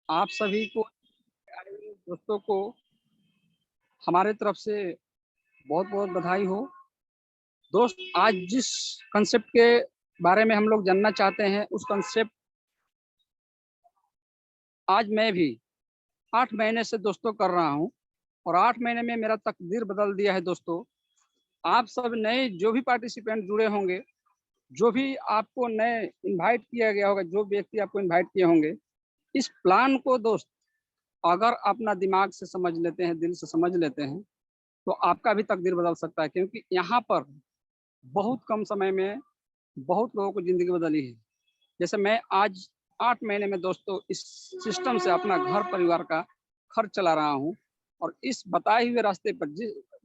आप सभी को दोस्तों को हमारे तरफ से बहुत बहुत बधाई हो। दोस्त, आज जिस कंसेप्ट के बारे में हम लोग जानना चाहते हैं उस कंसेप्ट आज मैं भी 8 महीने से दोस्तों कर रहा हूं और 8 महीने में मेरा तकदीर बदल दिया है। दोस्तों, आप सब नए जो भी पार्टिसिपेंट जुड़े होंगे, जो भी आपको नए इनवाइट किया गया होगा, जो व्यक्ति आपको इनवाइट किए होंगे, इस प्लान को दोस्त अगर अपना दिमाग से समझ लेते हैं, दिल से समझ लेते हैं, तो आपका भी तकदीर बदल सकता है। क्योंकि यहाँ पर बहुत कम समय में बहुत लोगों को जिंदगी बदली है। जैसे मैं आज 8 महीने में दोस्तों इस सिस्टम से अपना घर परिवार का खर्च चला रहा हूँ। और इस बताए हुए रास्ते पर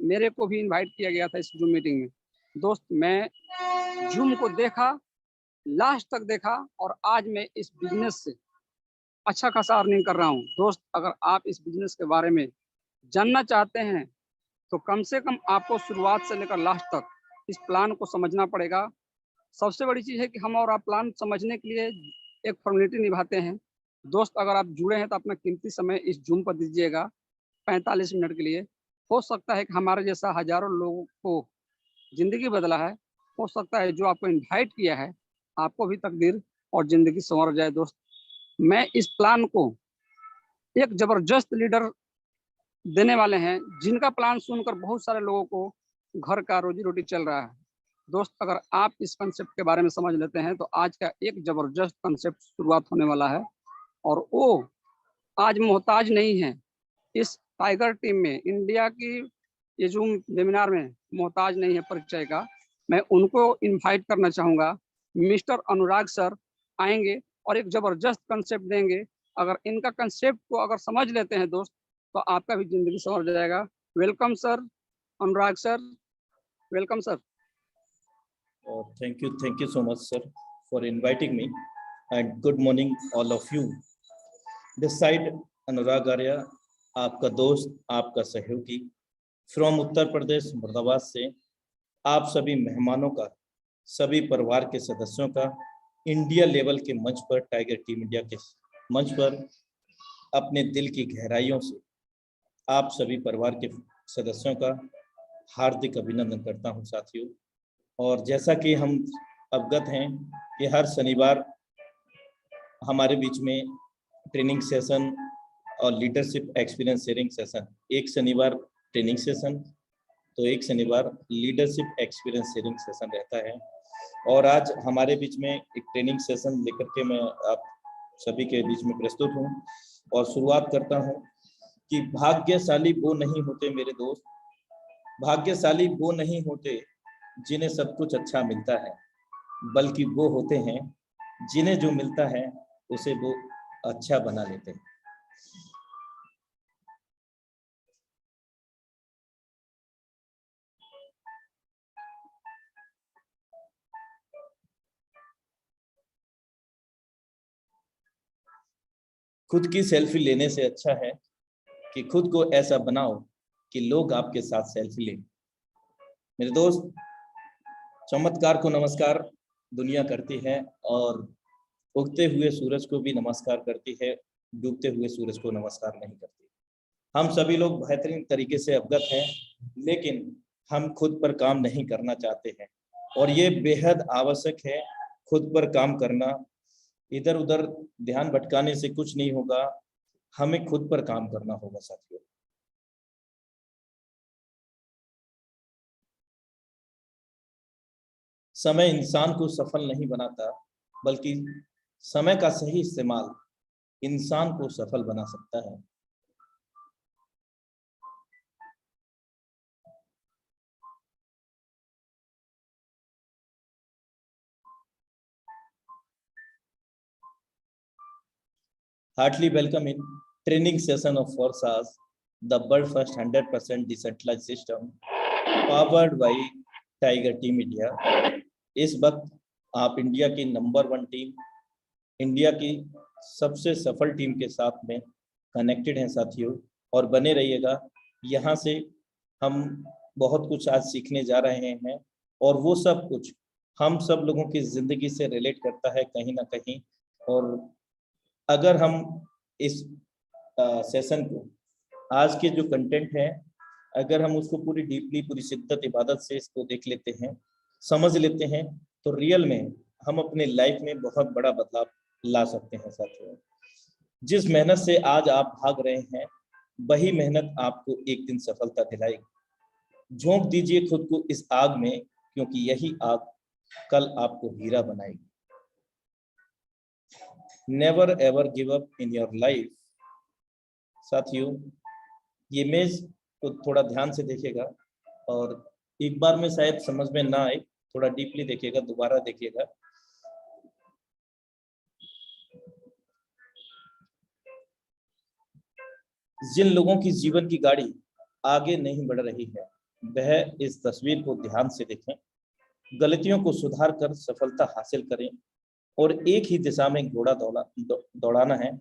मेरे को भी इनवाइट किया गया था इस जूम मीटिंग में। दोस्त, मैं जूम को देखा, लास्ट तक देखा, और आज मैं इस बिजनेस से अच्छा खासा अर्निंग कर रहा हूँ। दोस्त, अगर आप इस बिजनेस के बारे में जानना चाहते हैं तो कम से कम आपको शुरुआत से लेकर लास्ट तक इस प्लान को समझना पड़ेगा। सबसे बड़ी चीज़ है कि हम और आप प्लान समझने के लिए एक फॉर्मेलिटी निभाते हैं। दोस्त, अगर आप जुड़े हैं तो अपना कीमती समय इस जूम पर दीजिएगा 45 मिनट के लिए। हो सकता है कि हमारे जैसा हजारों लोगों को ज़िंदगी बदला है। हो सकता है जो आपको इनवाइट किया है आपको भी तकदीर और ज़िंदगी संवर जाए। दोस्त, मैं इस प्लान को एक ज़बरदस्त लीडर देने वाले हैं जिनका प्लान सुनकर बहुत सारे लोगों को घर का रोजी रोटी चल रहा है। दोस्त, अगर आप इस कंसेप्ट के बारे में समझ लेते हैं तो आज का एक जबरदस्त कंसेप्ट शुरुआत होने वाला है। और वो आज मोहताज नहीं है इस टाइगर टीम में, इंडिया की ये जूम वेबिनार में मोहताज नहीं है परिचय का। मैं उनको इनवाइट करना चाहूँगा। मिस्टर अनुराग सर आएंगे और एक जबरदस्त कंसेप्ट देंगे। अगर इनका कंसेप्ट को अगर समझ लेते हैं दोस्त तो आपका भी जिंदगी संवर जाएगा। Welcome sir, Anurag sir, welcome sir. Thank you so much, sir, for inviting me. And good morning, all of you. This side, अनुराग आर्या, आपका दोस्त, आपका सहयोगी, फ्रॉम उत्तर प्रदेश मुर्दाबाद से। आप सभी मेहमानों का, सभी परिवार के सदस्यों का इंडिया लेवल के मंच पर, टाइगर टीम इंडिया के मंच पर अपने दिल की गहराइयों से आप सभी परिवार के सदस्यों का हार्दिक अभिनंदन करता हूं साथियों। और जैसा कि हम अवगत हैं कि हर शनिवार हमारे बीच में ट्रेनिंग सेशन और लीडरशिप एक्सपीरियंस शेयरिंग सेशन, एक शनिवार ट्रेनिंग सेशन तो एक शनिवार लीडरशिप एक्सपीरियंस शेयरिंग सेशन रहता है। और आज हमारे बीच में एक ट्रेनिंग सेशन लेकर के मैं आप सभी के बीच में प्रस्तुत हूँ और शुरुआत करता हूँ कि भाग्यशाली वो नहीं होते मेरे दोस्त, भाग्यशाली वो नहीं होते जिन्हें सब कुछ अच्छा मिलता है, बल्कि वो होते हैं जिन्हें जो मिलता है उसे वो अच्छा बना लेते हैं। खुद की सेल्फी लेने से अच्छा है कि खुद को ऐसा बनाओ कि लोग आपके साथ सेल्फी लें। मेरे दोस्त, चमत्कार को नमस्कार दुनिया करती है और उगते हुए सूरज को भी नमस्कार करती है, डूबते हुए सूरज को नमस्कार नहीं करती। हम सभी लोग बेहतरीन तरीके से अवगत हैं, लेकिन हम खुद पर काम नहीं करना चाहते हैं और ये बेहद आवश्यक है। खुद पर काम करना, इधर उधर ध्यान भटकाने से कुछ नहीं होगा, हमें खुद पर काम करना होगा साथियों। समय इंसान को सफल नहीं बनाता, बल्कि समय का सही इस्तेमाल इंसान को सफल बना सकता है। Heartily welcome in training session of 4 hours, the world first 100% decentralized system powered by Tiger Team India। इस वक्त आप इंडिया की नंबर 1 टीम, इंडिया की सबसे सफल टीम के साथ में कनेक्टेड हैं साथियों, और बने रहिएगा। यहाँ से हम बहुत कुछ आज सीखने जा रहे हैं और वो सब कुछ हम सब लोगों की जिंदगी से रिलेट करता है कहीं ना कहीं। और अगर हम इस सेशन को, आज के जो कंटेंट है, अगर हम उसको पूरी डीपली, पूरी शिद्दत, इबादत से इसको देख लेते हैं, समझ लेते हैं, तो रियल में हम अपने लाइफ में बहुत बड़ा बदलाव ला सकते हैं साथियों। जिस मेहनत से आज आप भाग रहे हैं, वही मेहनत आपको एक दिन सफलता दिलाएगी। झोंक दीजिए खुद को इस आग में, क्योंकि यही आग कल आपको हीरा बनाएगी। Never ever give up in your life. साथियों, ये इमेज को थोड़ा ध्यान से देखिएगा, और एक बार में शायद समझ में ना आए, थोड़ा डीपली देखिएगा, दोबारा देखिएगा। जिन लोगों की जीवन की गाड़ी आगे नहीं बढ़ रही है, वह इस तस्वीर को ध्यान से देखें। गलतियों को सुधार कर सफलता हासिल करें, और एक ही दिशा में घोड़ा दौड़ाना है,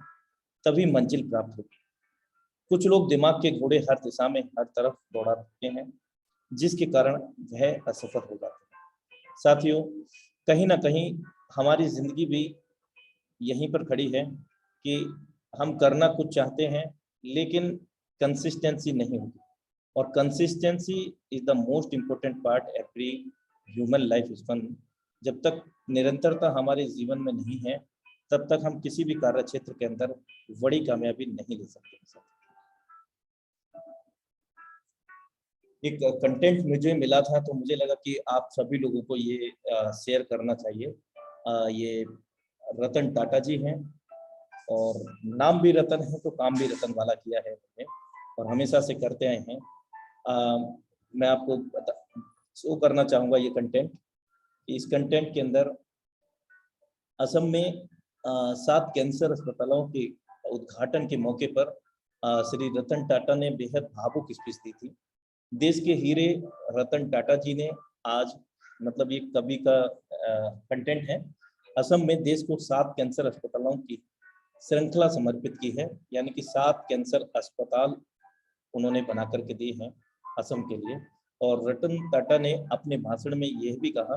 तभी मंजिल प्राप्त होगी। कुछ लोग दिमाग के घोड़े हर दिशा में हर तरफ दौड़ाते हैं, जिसके कारण वह असफल हो जाते हैं। साथियों, कहीं ना कहीं हमारी जिंदगी भी यहीं पर खड़ी है कि हम करना कुछ चाहते हैं, लेकिन कंसिस्टेंसी नहीं होती, और consistency is the most important part every human life span. जब तक निरंतरता हमारे जीवन में नहीं है, तब तक हम किसी भी कार्य क्षेत्र के अंदर बड़ी कामयाबी नहीं ले सकते। एक कंटेंट मुझे मिला था, तो मुझे लगा कि आप सभी लोगों को ये शेयर करना चाहिए। ये रतन टाटा जी हैं, और नाम भी रतन है तो काम भी रतन वाला किया है उन्होंने, और हमेशा से करते आए हैं। मैं आपको शो करना चाहूँगा ये कंटेंट। इस कंटेंट के अंदर असम में 7 कैंसर अस्पतालों के उद्घाटन के मौके पर श्री रतन टाटा ने बेहद भावुक स्पीच दी थी। देश के हीरे रतन टाटा जी ने आज, मतलब ये कवि का कंटेंट है, असम में देश को 7 कैंसर अस्पतालों की श्रृंखला समर्पित की है, यानी कि 7 कैंसर अस्पताल उन्होंने बना करके दिए हैं असम के लिए। और रतन टाटा ने अपने भाषण में यह भी कहा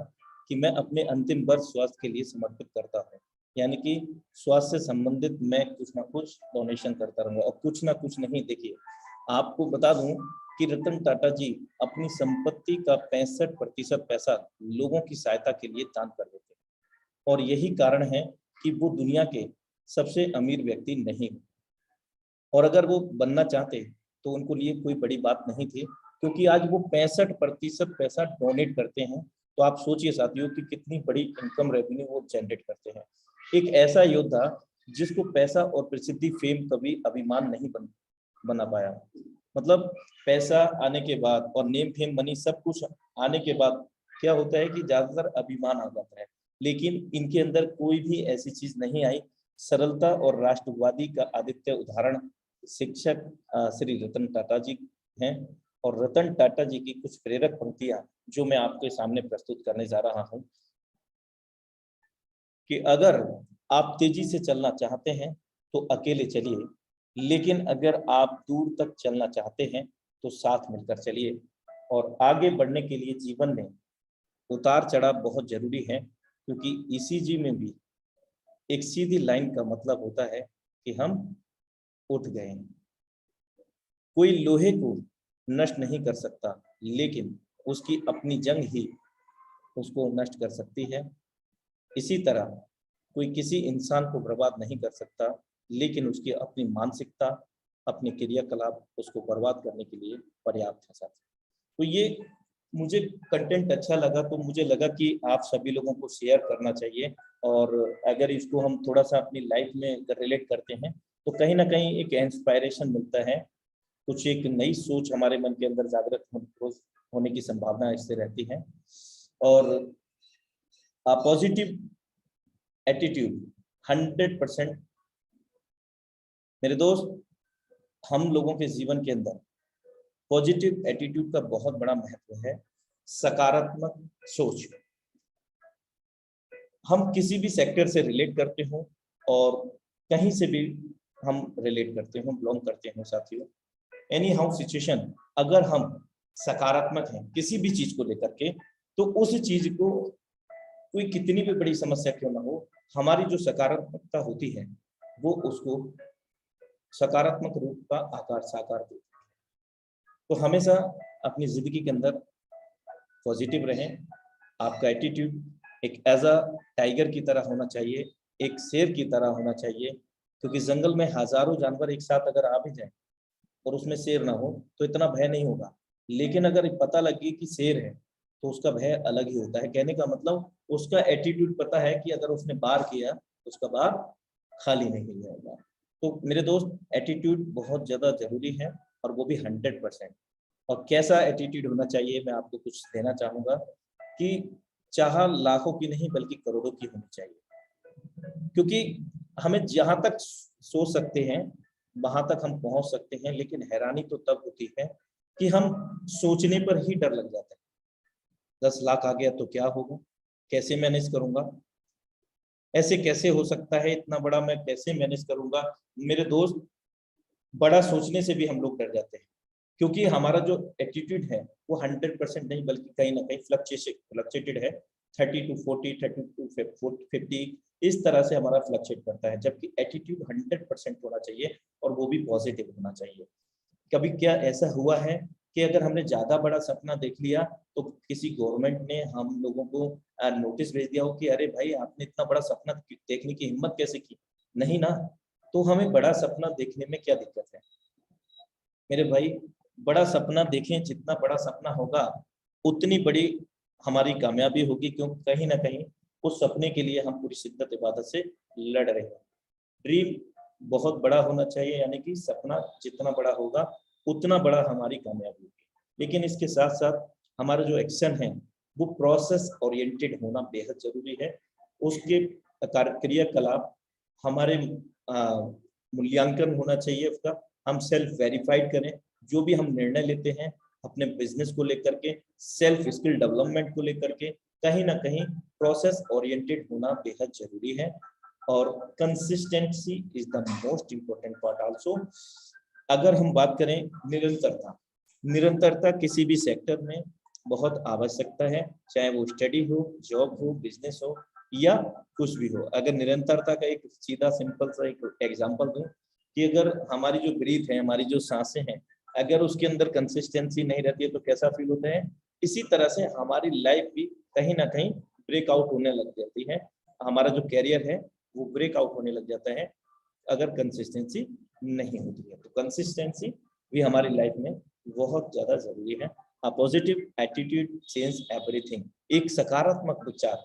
कि मैं अपने अंतिम वर्ष स्वास्थ्य के लिए समर्पित करता हूँ, यानी कि स्वास्थ्य से संबंधित मैं कुछ ना कुछ डोनेशन करता रहूंगा। और कुछ ना कुछ नहीं, देखिए आपको बता दूं कि रतन टाटा जी अपनी संपत्ति का 65% पैसा लोगों की सहायता के लिए दान कर देते हैं, और यही कारण है कि वो दुनिया के सबसे अमीर व्यक्ति नहीं। और अगर वो बनना चाहते तो उनको लिए कोई बड़ी बात नहीं थी, क्योंकि आज वो 65% पैसा डोनेट करते हैं। तो आप सोचिए साथियों कि कितनी बड़ी इनकम रेवेन्यू वो जनरेट करते हैं। एक ऐसा योद्धा जिसको पैसा और प्रसिद्धि, फेम कभी अभिमान नहीं बना पाया। मतलब पैसा आने के बाद और नेम फेम मनी सब कुछ आने के बाद क्या होता है कि ज्यादातर अभिमान आ जाता है, लेकिन इनके अंदर कोई भी ऐसी चीज नहीं आई। सरलता और राष्ट्रवादी का आदित्य उदाहरण शिक्षक श्री रतन टाटा जी हैं। और रतन टाटा जी की कुछ प्रेरक पंक्तियां जो मैं आपके सामने प्रस्तुत करने जा रहा हूं, कि अगर आप तेजी से चलना चाहते हैं तो अकेले चलिए, लेकिन अगर आप दूर तक चलना चाहते हैं तो साथ मिलकर चलिए। और आगे बढ़ने के लिए जीवन में उतार चढ़ाव बहुत जरूरी है, क्योंकि ईसीजी में भी एक सीधी लाइन का मतलब होता है कि हम उठ गए। कोई लोहे को नष्ट नहीं कर सकता, लेकिन उसकी अपनी जंग ही उसको नष्ट कर सकती है। इसी तरह कोई किसी इंसान को बर्बाद नहीं कर सकता, लेकिन उसकी अपनी मानसिकता, अपने क्रियाकलाप उसको बर्बाद करने के लिए पर्याप्त है साथी। तो ये मुझे कंटेंट अच्छा लगा, तो मुझे लगा कि आप सभी लोगों को शेयर करना चाहिए। और अगर इसको हम थोड़ा सा अपनी लाइफ में रिलेट करते हैं तो कहीं ना कहीं एक इंस्पायरेशन मिलता है, कुछ एक नई सोच हमारे मन के अंदर जागृत होने की संभावना इससे रहती है। और पॉजिटिव एटीट्यूड 100%। मेरे दोस्त, हम लोगों के जीवन के अंदर पॉजिटिव एटीट्यूड का बहुत बड़ा महत्व है। सकारात्मक सोच, हम किसी भी सेक्टर से रिलेट करते हो और कहीं से भी हम रिलेट करते हो, बिलोंग करते हो साथियों, एनी हाउ सिचुएशन, अगर हम सकारात्मक हैं किसी भी चीज को लेकर के, तो उस चीज को कोई कितनी भी बड़ी समस्या क्यों ना हो, हमारी जो सकारात्मकता होती है वो उसको सकारात्मक रूप का आकार साकार देते हैं। तो हमेशा अपनी जिंदगी के अंदर पॉजिटिव रहें। आपका एटीट्यूड एक एज अ टाइगर की तरह होना चाहिए, एक शेर की तरह होना चाहिए, क्योंकि जंगल में हजारों जानवर एक साथ अगर आ भी जाए और उसमें शेर ना हो तो इतना भय नहीं होगा, लेकिन अगर पता लगे कि शेर है तो उसका भय अलग ही होता है। कहने का मतलब उसका एटीट्यूड पता है कि अगर उसने वार किया तो उसका वार खाली नहीं जाएगा। तो मेरे दोस्त, एटीट्यूड बहुत ज्यादा जरूरी है, और वो भी 100%। और कैसा एटीट्यूड होना चाहिए, मैं आपको कुछ देना चाहूंगा कि चाह लाखों की नहीं बल्कि करोड़ों की होनी चाहिए। क्योंकि हमें जहां तक सोच सकते हैं वहां तक हम पहुंच सकते हैं, लेकिन हैरानी तो तब होती है कि हम सोचने पर ही डर लग जाता है। 10 लाख आ गया तो क्या होगा, कैसे मैनेज करूंगा, ऐसे कैसे हो सकता है, इतना बड़ा मैं कैसे मैनेज करूंगा। मेरे दोस्त, बड़ा सोचने से भी हम लोग डर जाते हैं, क्योंकि हमारा जो एटीट्यूड है वो 100% नहीं बल्कि कहीं ना कहीं फ्लक्चुएटेड है। 30 to 40, 30 to 50, इस तरह से हमारा फ्लक्चुएट करता है, जबकि एटीट्यूड 100% होना चाहिए, और वो भी पॉजिटिव होना चाहिए। कभी क्या ऐसा हुआ है कि अगर हमने ज्यादा बड़ा सपना देख लिया तो किसी गवर्नमेंट ने हम लोगों को नोटिस भेज दिया हो कि अरे भाई, आपने इतना बड़ा सपना देखने की हिम्मत कैसे की? नहीं ना। तो हमें बड़ा सपना देखने में क्या दिक्कत है मेरे भाई? बड़ा सपना देखें, जितना बड़ा सपना होगा उतनी बड़ी हमारी कामयाबी होगी, क्योंकि कहीं ना कहीं उस सपने के लिए हम पूरी शिद्दत इबादत से लड़ रहे हैं। ड्रीम बहुत बड़ा होना चाहिए, यानी कि सपना जितना बड़ा होगा उतना बड़ा हमारी कामयाबी होगी। लेकिन इसके साथ साथ हमारा जो एक्शन है वो प्रोसेस ओरिएंटेड होना बेहद जरूरी है। उसके क्रियाकलाप हमारे मूल्यांकन होना चाहिए उसका। हम सेल्फ वेरीफाइड करें, जो भी हम निर्णय लेते हैं अपने बिजनेस को लेकर के, सेल्फ स्किल डेवलपमेंट को लेकर के, कहीं ना कहीं प्रोसेस ओरिएंटेड होना बेहद जरूरी है। और consistency is the most important part also. अगर हम बात करें निरंतरता, निरंतरता किसी भी सेक्टर में बहुत आवश्यकता है, चाहे वो स्टडी हो, जॉब हो, बिजनेस हो, या कुछ भी हो। अगर निरंतरता का एक सीधा सिंपल सा एक एग्जांपल दूं कि अगर हमारी जो ब्रीथ है, हमारी जो सांसें हैं, अगर उसके अंदर कंसिस्टेंसी नहीं रहती है तो कैसा फील होता है? इसी तरह से हमारी लाइफ भी कहीं ना कहीं ब्रेकआउट होने लग जाती है। हमारा जो कैरियर है वो ब्रेकआउट होने लग जाता है अगर कंसिस्टेंसी नहीं होती है। तो कंसिस्टेंसी भी हमारी लाइफ में बहुत ज्यादा जरूरी है। A positive attitude change everything. एक सकारात्मक विचार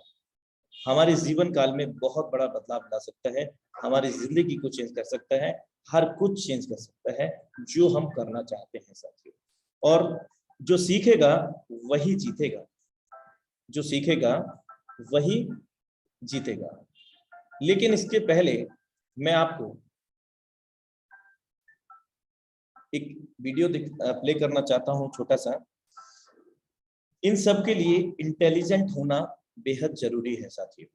हमारे जीवन काल में बहुत बड़ा बदलाव ला सकता है, हमारी जिंदगी को चेंज कर सकता है, हर कुछ चेंज कर सकता है जो हम करना चाहते हैं साथियों। और जो सीखेगा वही जीतेगा, जो सीखेगा वही जीतेगा। लेकिन इसके पहले मैं आपको एक वीडियो प्ले करना चाहता हूं छोटा सा। इन सब के लिए इंटेलिजेंट होना बेहद जरूरी है साथियों।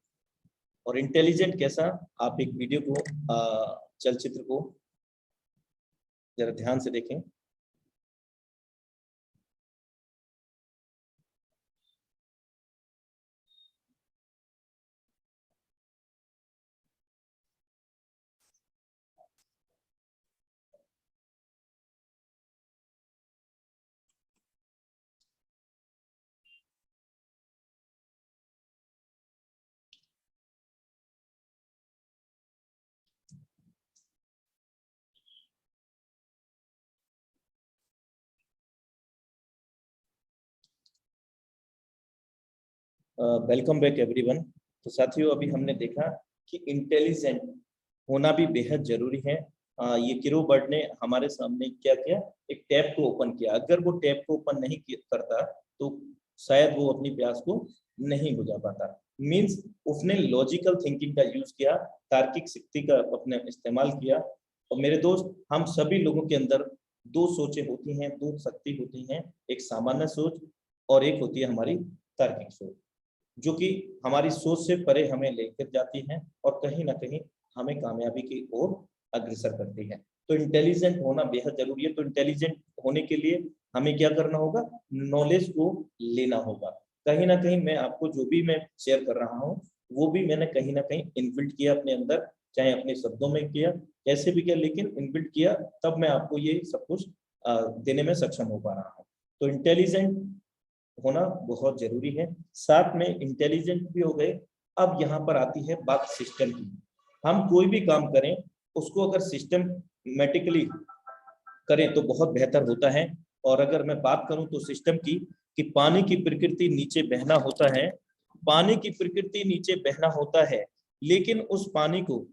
और इंटेलिजेंट कैसा, आप एक वीडियो को चलचित्र को जरा ध्यान से देखें। Welcome back everyone. तो साथियों, अभी हमने देखा कि इंटेलिजेंट होना भी बेहद जरूरी है। ये किरो बर्ड ने हमारे सामने क्या किया, एक टैप को ओपन किया। अगर वो टैप को ओपन नहीं करता तो शायद वो अपनी प्यास को नहीं बुझा पाता। मींस उसने लॉजिकल थिंकिंग का यूज किया, तार्किक शक्ति का अपने इस्तेमाल किया। और मेरे दोस्त, हम सभी लोगों के अंदर दो सोचें होती हैं, दो शक्ति होती हैं, एक सामान्य सोच और एक होती है हमारी तार्किक सोच, जो कि हमारी सोच से परे हमें लेकर जाती है और कहीं ना कहीं हमें कामयाबी की ओर अग्रसर करती है। तो इंटेलिजेंट होना बेहद जरूरी है। तो इंटेलिजेंट होने के लिए हमें क्या करना होगा? नॉलेज को लेना होगा। कहीं ना कहीं मैं आपको जो भी मैं शेयर कर रहा हूँ वो भी मैंने कहीं ना कहीं इनबिल्ट किया अपने अंदर, चाहे अपने शब्दों में किया, कैसे भी किया, लेकिन इनबिल्ट किया, तब मैं आपको ये सब कुछ देने में सक्षम हो पा रहा हूँ। तो इंटेलिजेंट होना बहुत जरूरी है, साथ में इंटेलिजेंट भी हो गए। अब यहाँ पर आती है बात सिस्टम की। हम कोई भी काम करें उसको अगर सिस्टमैटिकली करें तो बहुत बेहतर होता है। और अगर मैं बात करूं तो सिस्टम की, कि पानी की प्रकृति नीचे बहना होता है, पानी की प्रकृति नीचे बहना होता है, लेकिन उस पानी को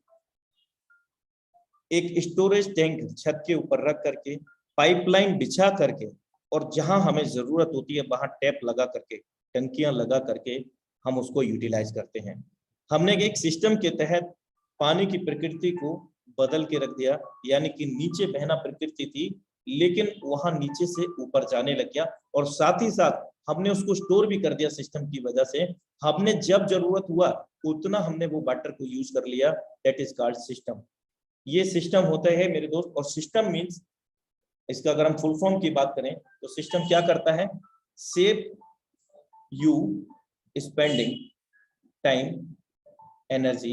एक स्टोरेज टैंक छत के ऊपर रख करके, पाइपलाइन बिछा करके, और जहां हमें जरूरत होती है वहां टैप लगा करके, टंकियां लगा करके हम उसको यूटिलाइज करते हैं। हमने एक सिस्टम के तहत पानी की प्रकृति को बदल के रख दिया, यानी कि नीचे बहना प्रकृति थी, लेकिन वहां नीचे से ऊपर जाने लग गया, और साथ ही साथ हमने उसको स्टोर भी कर दिया सिस्टम की वजह से। हमने जब जरूरत हुआ उतना हमने वो वाटर को यूज कर लिया, दैट इज कॉल्ड सिस्टम। ये सिस्टम होता है मेरे दोस्त। और सिस्टम मीन्स, इसका अगर हम फुल फॉर्म की बात करें तो सिस्टम क्या करता है, save you spending time, energy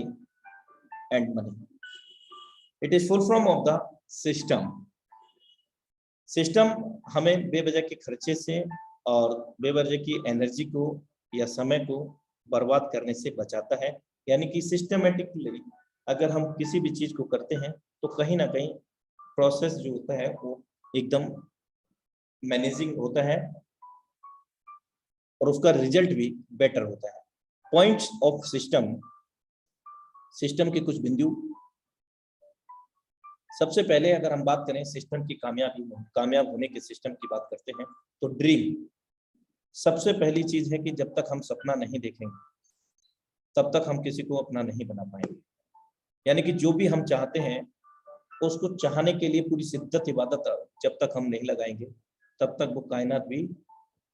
and money. It is full form of the system. System हमें बेवजह के खर्चे से और बेवजह की एनर्जी को या समय को बर्बाद करने से बचाता है। यानी कि सिस्टमेटिकली अगर हम किसी भी चीज को करते हैं तो कहीं ना कहीं प्रोसेस जो होता है वो एकदम मैनेजिंग होता है, और उसका रिजल्ट भी बेटर होता है। पॉइंट्स ऑफ सिस्टम, सिस्टम के कुछ बिंदु। सबसे पहले अगर हम बात करें सिस्टम की कामयाब होने के सिस्टम की बात करते हैं तो ड्रीम सबसे पहली चीज है कि जब तक हम सपना नहीं देखेंगे तब तक हम किसी को अपना नहीं बना पाएंगे। यानी कि जो भी हम चाहते हैं उसको चाहने के लिए पूरी शिद्दत इबादत जब तक हम नहीं लगाएंगे तब तक वो कायनात भी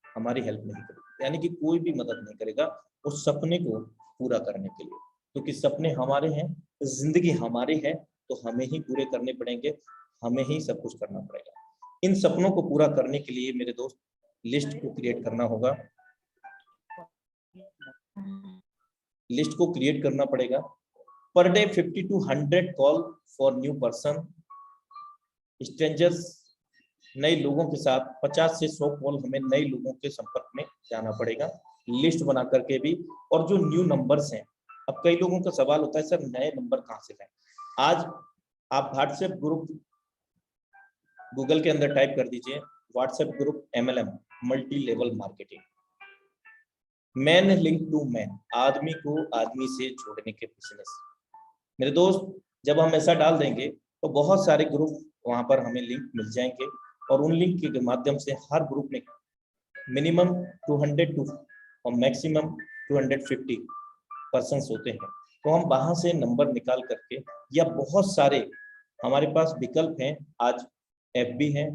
हमारी हेल्प नहीं करेगी, यानी कि कोई भी मदद नहीं करेगा उस सपने को पूरा करने के लिए। क्योंकि सपने हमारे हैं, जिंदगी हमारी है, तो हमें ही पूरे करने पड़ेंगे, हमें ही सब कुछ करना पड़ेगा। इन सपनों को पूरा करने के लिए मेरे दोस्त लिस्ट को क्रिएट करना होगा, लिस्ट को क्रिएट करना पड़ेगा। Per day 50 to 100 call for new person, strangers, नए लोगों के साथ 50 से 100 कॉल हमें नए लोगों के संपर्क में जाना पड़ेगा, लिस्ट बना करके भी। और जो न्यू नंबर्स हैं, अब कई लोगों का सवाल होता है सर नए नंबर कहाँ से लाएं। आज आप व्हाट्सएप ग्रुप गूगल के अंदर टाइप कर दीजिए, WhatsApp group MLM, multi level marketing, man link to man, आदमी को आदमी से जोड़ने के बिजनेस। मेरे दोस्त जब हम ऐसा डाल देंगे तो बहुत सारे ग्रुप वहां पर हमें लिंक मिल जाएंगे, और उन लिंक के माध्यम से हर ग्रुप में मिनिमम 200 टू और मैक्सिमम 250 पर्सन्स होते हैं। तो हम वहां से नंबर निकाल करके, या बहुत सारे हमारे पास विकल्प हैं, आज FB है,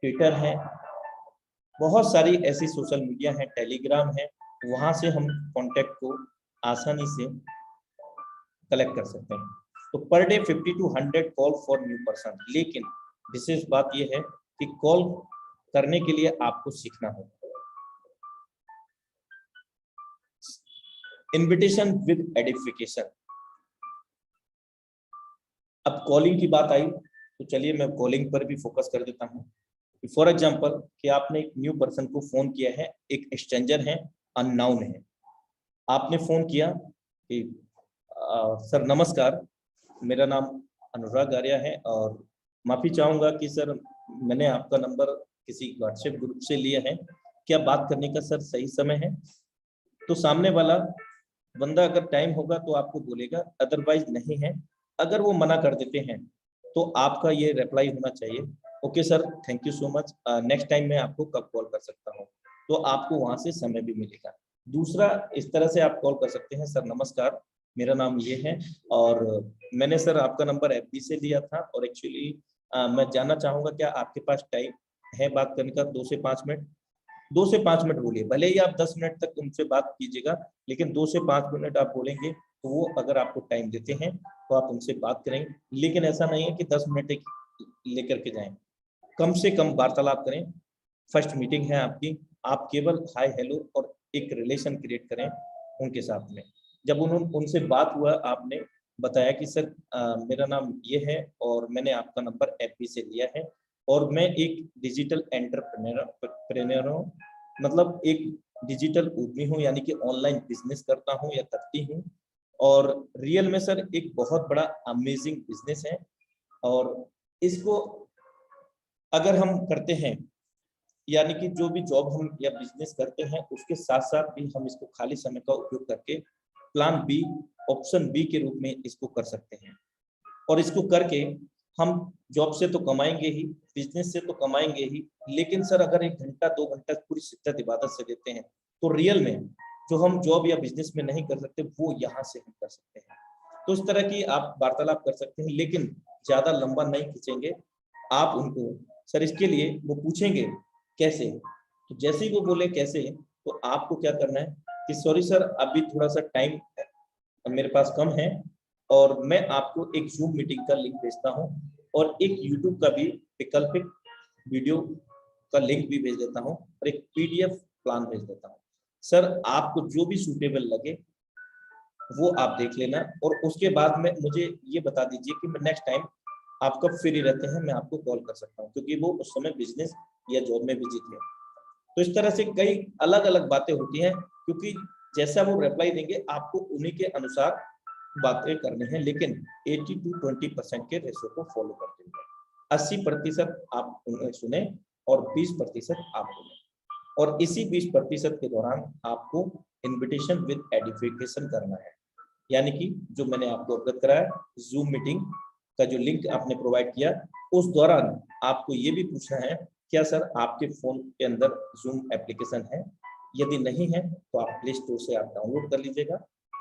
ट्विटर है, बहुत सारी ऐसी सोशल मीडिया है, टेलीग्राम है, वहां से हम कांटेक्ट को आसानी से कलेक्ट कर सकते हैं। तो per day 50 to 100 call for new person. लेकिन विशेष बात यह है कि कॉल करने के लिए आपको सीखना होगा। Invitation with edification. अब कॉलिंग की बात आई तो चलिए मैं कॉलिंग पर भी फोकस कर देता हूँ। फॉर एग्जाम्पल कि आपने एक न्यू पर्सन को फोन किया है, एक स्ट्रेंजर है, अननाउन है, आपने फोन किया कि सर नमस्कार, मेरा नाम अनुराग आर्या है और माफी चाहूंगा कि सर मैंने आपका नंबर किसी व्हाट्सएप ग्रुप से लिया है, क्या बात करने का सर सही समय है? तो सामने वाला बंदा अगर टाइम होगा तो आपको बोलेगा, अदरवाइज नहीं है। अगर वो मना कर देते हैं तो आपका ये रिप्लाई होना चाहिए, okay sir thank you so much, next time मैं आपको कब कॉल कर सकता हूँ, तो आपको वहां से समय भी मिलेगा। दूसरा इस तरह से आप कॉल कर सकते हैं, सर नमस्कार, मेरा नाम ये है और मैंने सर आपका नंबर FB से लिया था, और एक्चुअली मैं जानना चाहूंगा क्या आपके पास टाइम है बात करने का 2 से 5 मिनट? 2 से 5 मिनट बोलिए, भले ही आप 10 मिनट तक उनसे बात कीजिएगा, लेकिन 2 से 5 मिनट आप बोलेंगे तो वो अगर आपको टाइम देते हैं तो आप उनसे बात करेंगे। लेकिन ऐसा नहीं है कि 10 मिनट लेकर के जाएं, कम से कम वार्तालाप करें। फर्स्ट मीटिंग है आपकी, आप केवल हाय हेलो और एक रिलेशन क्रिएट करें उनके साथ में। जब उनसे बात हुआ, आपने बताया कि सर मेरा नाम ये है और मैंने आपका नंबर एफबी से लिया है और मैं एक डिजिटल एंटरप्रेन्योर हूँ, मतलब एक डिजिटल उद्यमी हूँ, यानी कि ऑनलाइन बिजनेस करता हूँ या करती हूँ। और रियल में सर एक बहुत बड़ा अमेजिंग बिजनेस है और इसको अगर हम करते हैं, यानी कि जो भी जॉब हम या बिजनेस करते हैं उसके साथ साथ भी हम इसको खाली समय का उपयोग करके प्लान बी, ऑप्शन बी के रूप में इसको कर सकते हैं। और इसको करके हम जॉब से तो कमाएंगे ही, बिजनेस से तो कमाएंगे ही, लेकिन सर अगर 1 घंटा 2 घंटा पूरी शिद्दत इबादत से देते हैं तो रियल में जो हम जॉब या बिजनेस में नहीं कर सकते वो यहाँ से हम कर सकते हैं। तो इस तरह की आप वार्तालाप कर सकते हैं, लेकिन ज्यादा लंबा नहीं खींचेंगे। आप उनको सर इसके लिए वो पूछेंगे कैसे, तो जैसे ही वो बोले कैसे, तो आपको क्या करना है कि सॉरी सर अभी थोड़ा सा टाइम मेरे पास कम है और मैं आपको एक जूम मीटिंग का लिंक भेजता हूँ और एक यूट्यूब का भी वैकल्पिक वीडियो का लिंक भी भेज देता हूँ और एक पीडीएफ प्लान भेज देता हूँ। सर आपको जो भी सूटेबल लगे वो आप देख लेना और उसके बाद में मुझे ये बता दीजिए कि मैं नेक्स्ट टाइम आप कब फ्री रहते हैं, मैं आपको कॉल कर सकता हूँ, क्योंकि वो उस समय बिजनेस या जॉब में बिजी थे। तो इस तरह से कई अलग अलग बातें होती हैं, क्योंकि जैसा वो रिप्लाई देंगे आपको उन्हीं के अनुसार बातें करनी है, लेकिन 80 to 20% के रेशो को फॉलो करते हुए 80% आप उन्हें सुने और 20% आप बोले, और इसी 20% के दौरान आपको इनविटेशन विद एडिफिकेशन करना है। यानी कि जो मैंने आपको अवगत कराया, जूम मीटिंग का जो लिंक आपने प्रोवाइड किया, उस दौरान आपको ये भी पूछना है क्या सर आपके फोन के अंदर जूम एप्लीकेशन है, यदि नहीं है तो आप प्ले स्टोर से आप डाउनलोड कर लीजिएगा।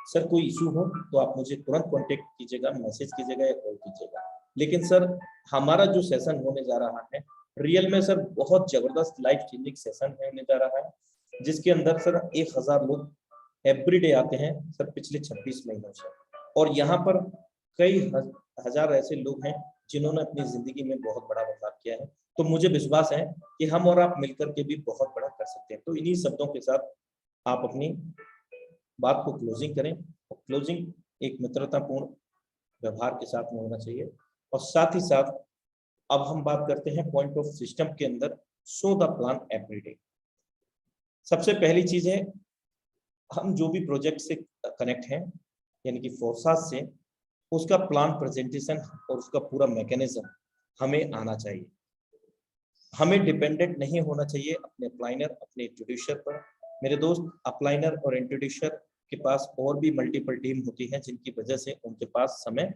सर कोई इशू हो तो आप मुझे तुरंत कांटेक्ट कीजिएगा, मैसेज कीजिएगा या कॉल कीजिएगा। लेकिन सर हमारा जो सेशन होने जा रहा है रियल में सर बहुत जबरदस्त लाइफ चेंजिंग सेशन होने जा रहा है, जिसके अंदर सर 1000 लोग एवरीडे आते हैं सर पिछले 26 महीनों से, और यहाँ पर कई हजार ऐसे लोग हैं जिन्होंने अपनी जिंदगी में बहुत बड़ा बदलाव किया है। तो मुझे विश्वास है कि हम और आप मिलकर के भी बहुत बड़ा कर सकते हैं। तो इन्हीं शब्दों के साथ आप अपनी बात को क्लोजिंग करें, और क्लोजिंग एक मित्रतापूर्ण व्यवहार के साथ में होना चाहिए। और साथ ही साथ अब हम बात करते हैं पॉइंट ऑफ सिस्टम के अंदर शो द प्लान एवरीडे। सबसे पहली चीज है, हम जो भी प्रोजेक्ट से कनेक्ट हैं यानी कि फोरसास से, उसका प्लान प्रेजेंटेशन और उसका पूरा मैकेनिज्म हमें आना चाहिए। हमें डिपेंडेंट नहीं होना चाहिए अपने अप्लाइनर, अपने इंट्रोड्यूसर पर। मेरे दोस्त, अप्लाइनर और इंट्रोड्यूसर के पास और भी मल्टीपल टीम होती है, जिनकी वजह से उनके पास समय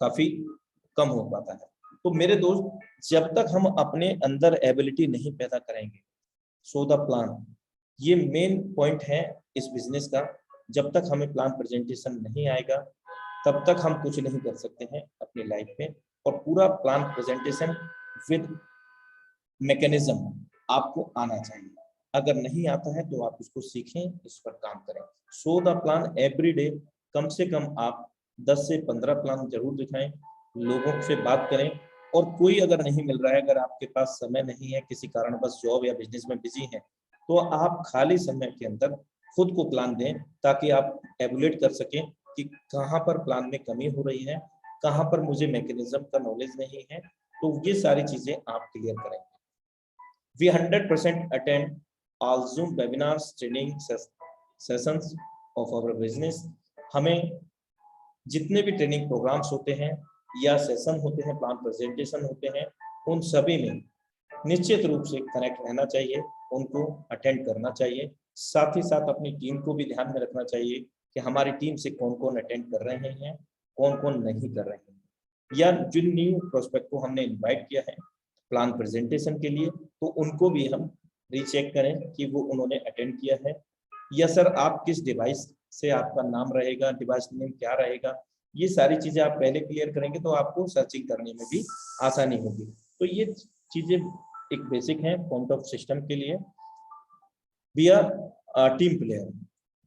काफी कम हो पाता है। तो मेरे दोस्त, जब तक हम अपने अंदर एबिलिटी नहीं पैदा करेंगे, सो द प्लान, ये मेन पॉइंट है इस बिजनेस का। जब तक हमें प्लान प्रेजेंटेशन नहीं आएगा तब तक हम कुछ नहीं कर सकते हैं अपनी लाइफ में। और पूरा प्लान प्रेजेंटेशन विद मैकेनिज्म आपको आना चाहिए। अगर नहीं आता है तो आप इसको सीखें, इस पर काम करें। So the plan every day, कम से कम आप 10 से 15 प्लान जरूर दिखाएं, लोगों से बात करें। और कोई अगर नहीं मिल रहा है, अगर आपके पास समय नहीं है, किसी कारण बस जॉब या बिजनेस में बिजी हैं, तो आप खाली समय के अंदर खुद को प्लान दें, ताकि आप एवुलेट कर सकें कि कहाँ पर प्लान में कमी हो रही है, कहाँ पर मुझे मैकेनिज्म का नॉलेज नहीं है। तो ये सारी चीजें आप क्लियर करेंगे। We 100% attend all Zoom webinars, training sessions of our business। हमें जितने भी ट्रेनिंग प्रोग्राम्स होते हैं या सेशन होते हैं, प्लान प्रेजेंटेशन होते हैं, उन सभी में निश्चित रूप से कनेक्ट रहना चाहिए, उनको अटेंड करना चाहिए। साथ ही साथ अपनी टीम को भी ध्यान में रखना चाहिए कि हमारी टीम से कौन कौन अटेंड कर रहे हैं, कौन कौन नहीं कर रहे हैं, या जिन न्यू प्रोस्पेक्ट को हमने इनवाइट किया है प्लान प्रेजेंटेशन के लिए, तो उनको भी हम रीचेक करें कि वो उन्होंने अटेंड किया है। या सर आप किस डिवाइस से आपका नाम रहेगा, डिवाइस नेम क्या रहेगा, ये सारी चीजें आप पहले क्लियर करेंगे तो आपको सर्चिंग करने में भी आसानी होगी। तो ये चीजें एक बेसिक है पॉइंट ऑफ सिस्टम के लिए। बी आर टीम प्लेयर,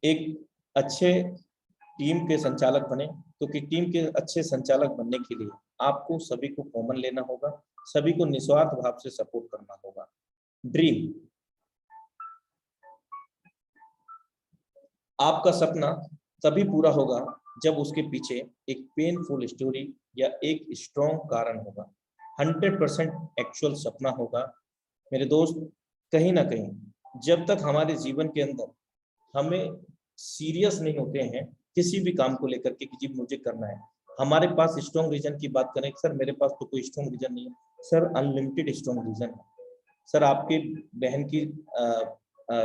एक अच्छे टीम के संचालक बने, क्योंकि टीम के अच्छे संचालक बनने के लिए आपको सभी को कॉमन लेना होगा, सभी को निस्वार्थ भाव से सपोर्ट करना होगा। ड्रीम, आपका सपना तभी पूरा होगा जब उसके पीछे एक पेनफुल स्टोरी या एक स्ट्रॉन्ग कारण होगा, 100% एक्चुअल सपना होगा। मेरे दोस्त, कहीं ना कहीं जब तक हमारे जीवन के अंदर हमें सीरियस नहीं होते हैं किसी भी काम को लेकर के कि जी मुझे करना है, हमारे पास स्ट्रॉन्ग रीजन की बात करें, सर मेरे पास तो कोई स्ट्रॉन्ग रीजन नहीं है, सर अनलिमिटेड स्ट्रॉन्ग रीजन है। सर आपकी बहन की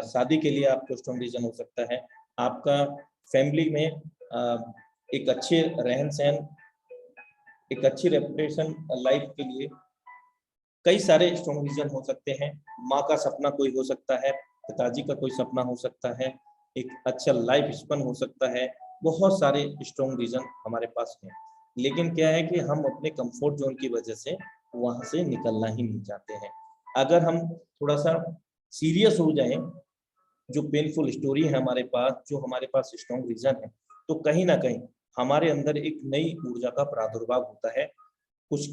शादी के लिए आपको स्ट्रॉन्ग रीजन हो सकता है, आपका फैमिली में एक अच्छे रहन सहन, एक अच्छी रेपुटेशन लाइफ के लिए कई सारे स्ट्रॉन्ग रीजन हो सकते हैं। माँ का सपना कोई हो सकता है, पिताजी का कोई सपना हो सकता है, एक अच्छा लाइफ स्पन हो सकता है, बहुत सारे स्ट्रॉन्ग रीजन हमारे पास हैं। लेकिन क्या है कि हम अपने कंफर्ट जोन की वजह से वहां से निकलना ही नहीं चाहते हैं। अगर हम थोड़ा सा सीरियस हो जाएं, जो पेनफुल स्टोरी है हमारे पास, जो हमारे पास स्ट्रॉन्ग रीजन है, तो कहीं ना कहीं हमारे अंदर एक नई ऊर्जा का प्रादुर्भाव होता है कुछ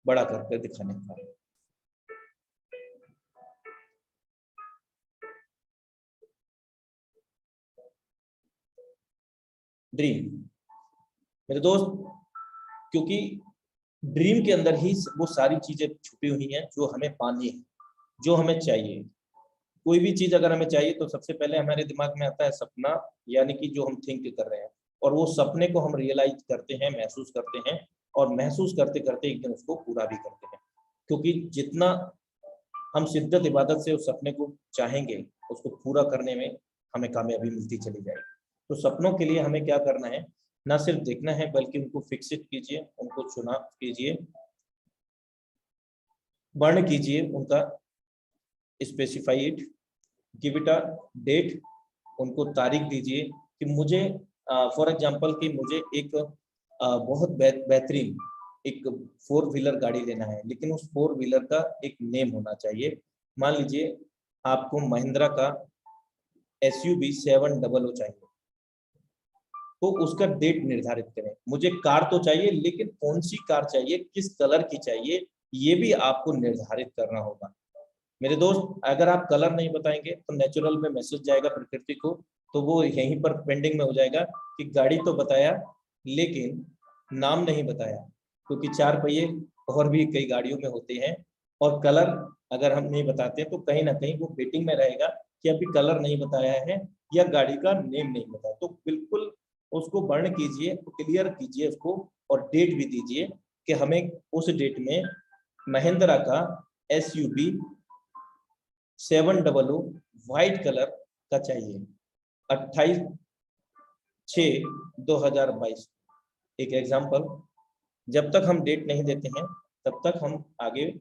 बड़ा करके दिखाने का। ड्रीम, मेरे दोस्त, क्योंकि ड्रीम के अंदर ही वो सारी चीजें छुपी हुई हैं जो हमें पानी है, जो हमें चाहिए। कोई भी चीज अगर हमें चाहिए तो सबसे पहले हमारे दिमाग में आता है सपना, यानी कि जो हम थिंक कर रहे हैं, और वो सपने को हम रियलाइज करते हैं, महसूस करते हैं, और महसूस करते करते एक दिन उसको पूरा भी करते हैं। क्योंकि जितना हम शिद्दत इबादत से उस सपने को चाहेंगे, उसको पूरा करने में हमें कामयाबी मिलती चली जाएगी। तो सपनों के लिए हमें क्या करना है, ना सिर्फ देखना है बल्कि उनको फिक्सिट कीजिए, उनको चुनाव कीजिए, वर्ण कीजिए उनका, specify it, give it a date, उनको तारीख दीजिए कि मुझे फॉर एग्जांपल कि मुझे एक बहुत बेहतरीन एक 4 व्हीलर गाड़ी लेना है, लेकिन उस 4 व्हीलर का एक नेम होना चाहिए। मान लीजिए आपको महिंद्रा का SUV 700 चाहिए, तो उसका डेट निर्धारित करें। मुझे कार तो चाहिए, लेकिन कौन सी कार चाहिए, किस कलर की चाहिए, ये भी आपको निर्धारित करना होगा। मेरे दोस्त, अगर आप कलर नहीं बताएंगे तो नेचुरल में मैसेज जाएगा प्रकृति को, तो वो यहीं पर पेंडिंग में हो जाएगा कि गाड़ी तो बताया लेकिन नाम नहीं बताया, क्योंकि 4 पहिए और भी कई गाड़ियों में होते हैं, और कलर अगर हम नहीं बताते तो कहीं ना कहीं वो वेटिंग में रहेगा कि अभी कलर नहीं बताया है या गाड़ी का नेम नहीं बताया। तो बिल्कुल उसको वर्ण कीजिए, क्लियर कीजिए उसको, और डेट भी दीजिए कि हमें उस डेट में महिंद्रा का SUV 700 व्हाइट कलर का चाहिए, 28/6/2022। एक एग्जाम्पल, जब तक हम डेट नहीं देते हैं तब तक हम आगे,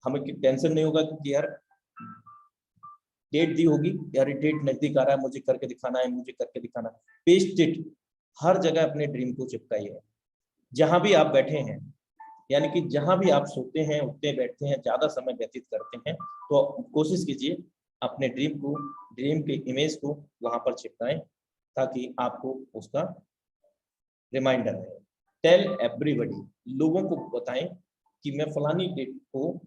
हमें टेंशन नहीं होगा कि यार डेट दी होगी, यार डेट नजदीक आ रहा है, मुझे करके दिखाना है, मुझे करके दिखाना है। पेस्ट इट, हर जगह अपने ड्रीम को चिपकाइए, जहां भी आप बैठे हैं, यानी कि जहां भी आप सोते हैं, उठते बैठते हैं, ज्यादा समय व्यतीत करते हैं, तो कोशिश कीजिए अपने ड्रीम के इमेज को वहां पर चिपकाएं, ताकि आपको उसका रिमाइंडर है। टेल एवरीबॉडी, लोगों को बताएं कि मैं फलानी डेट को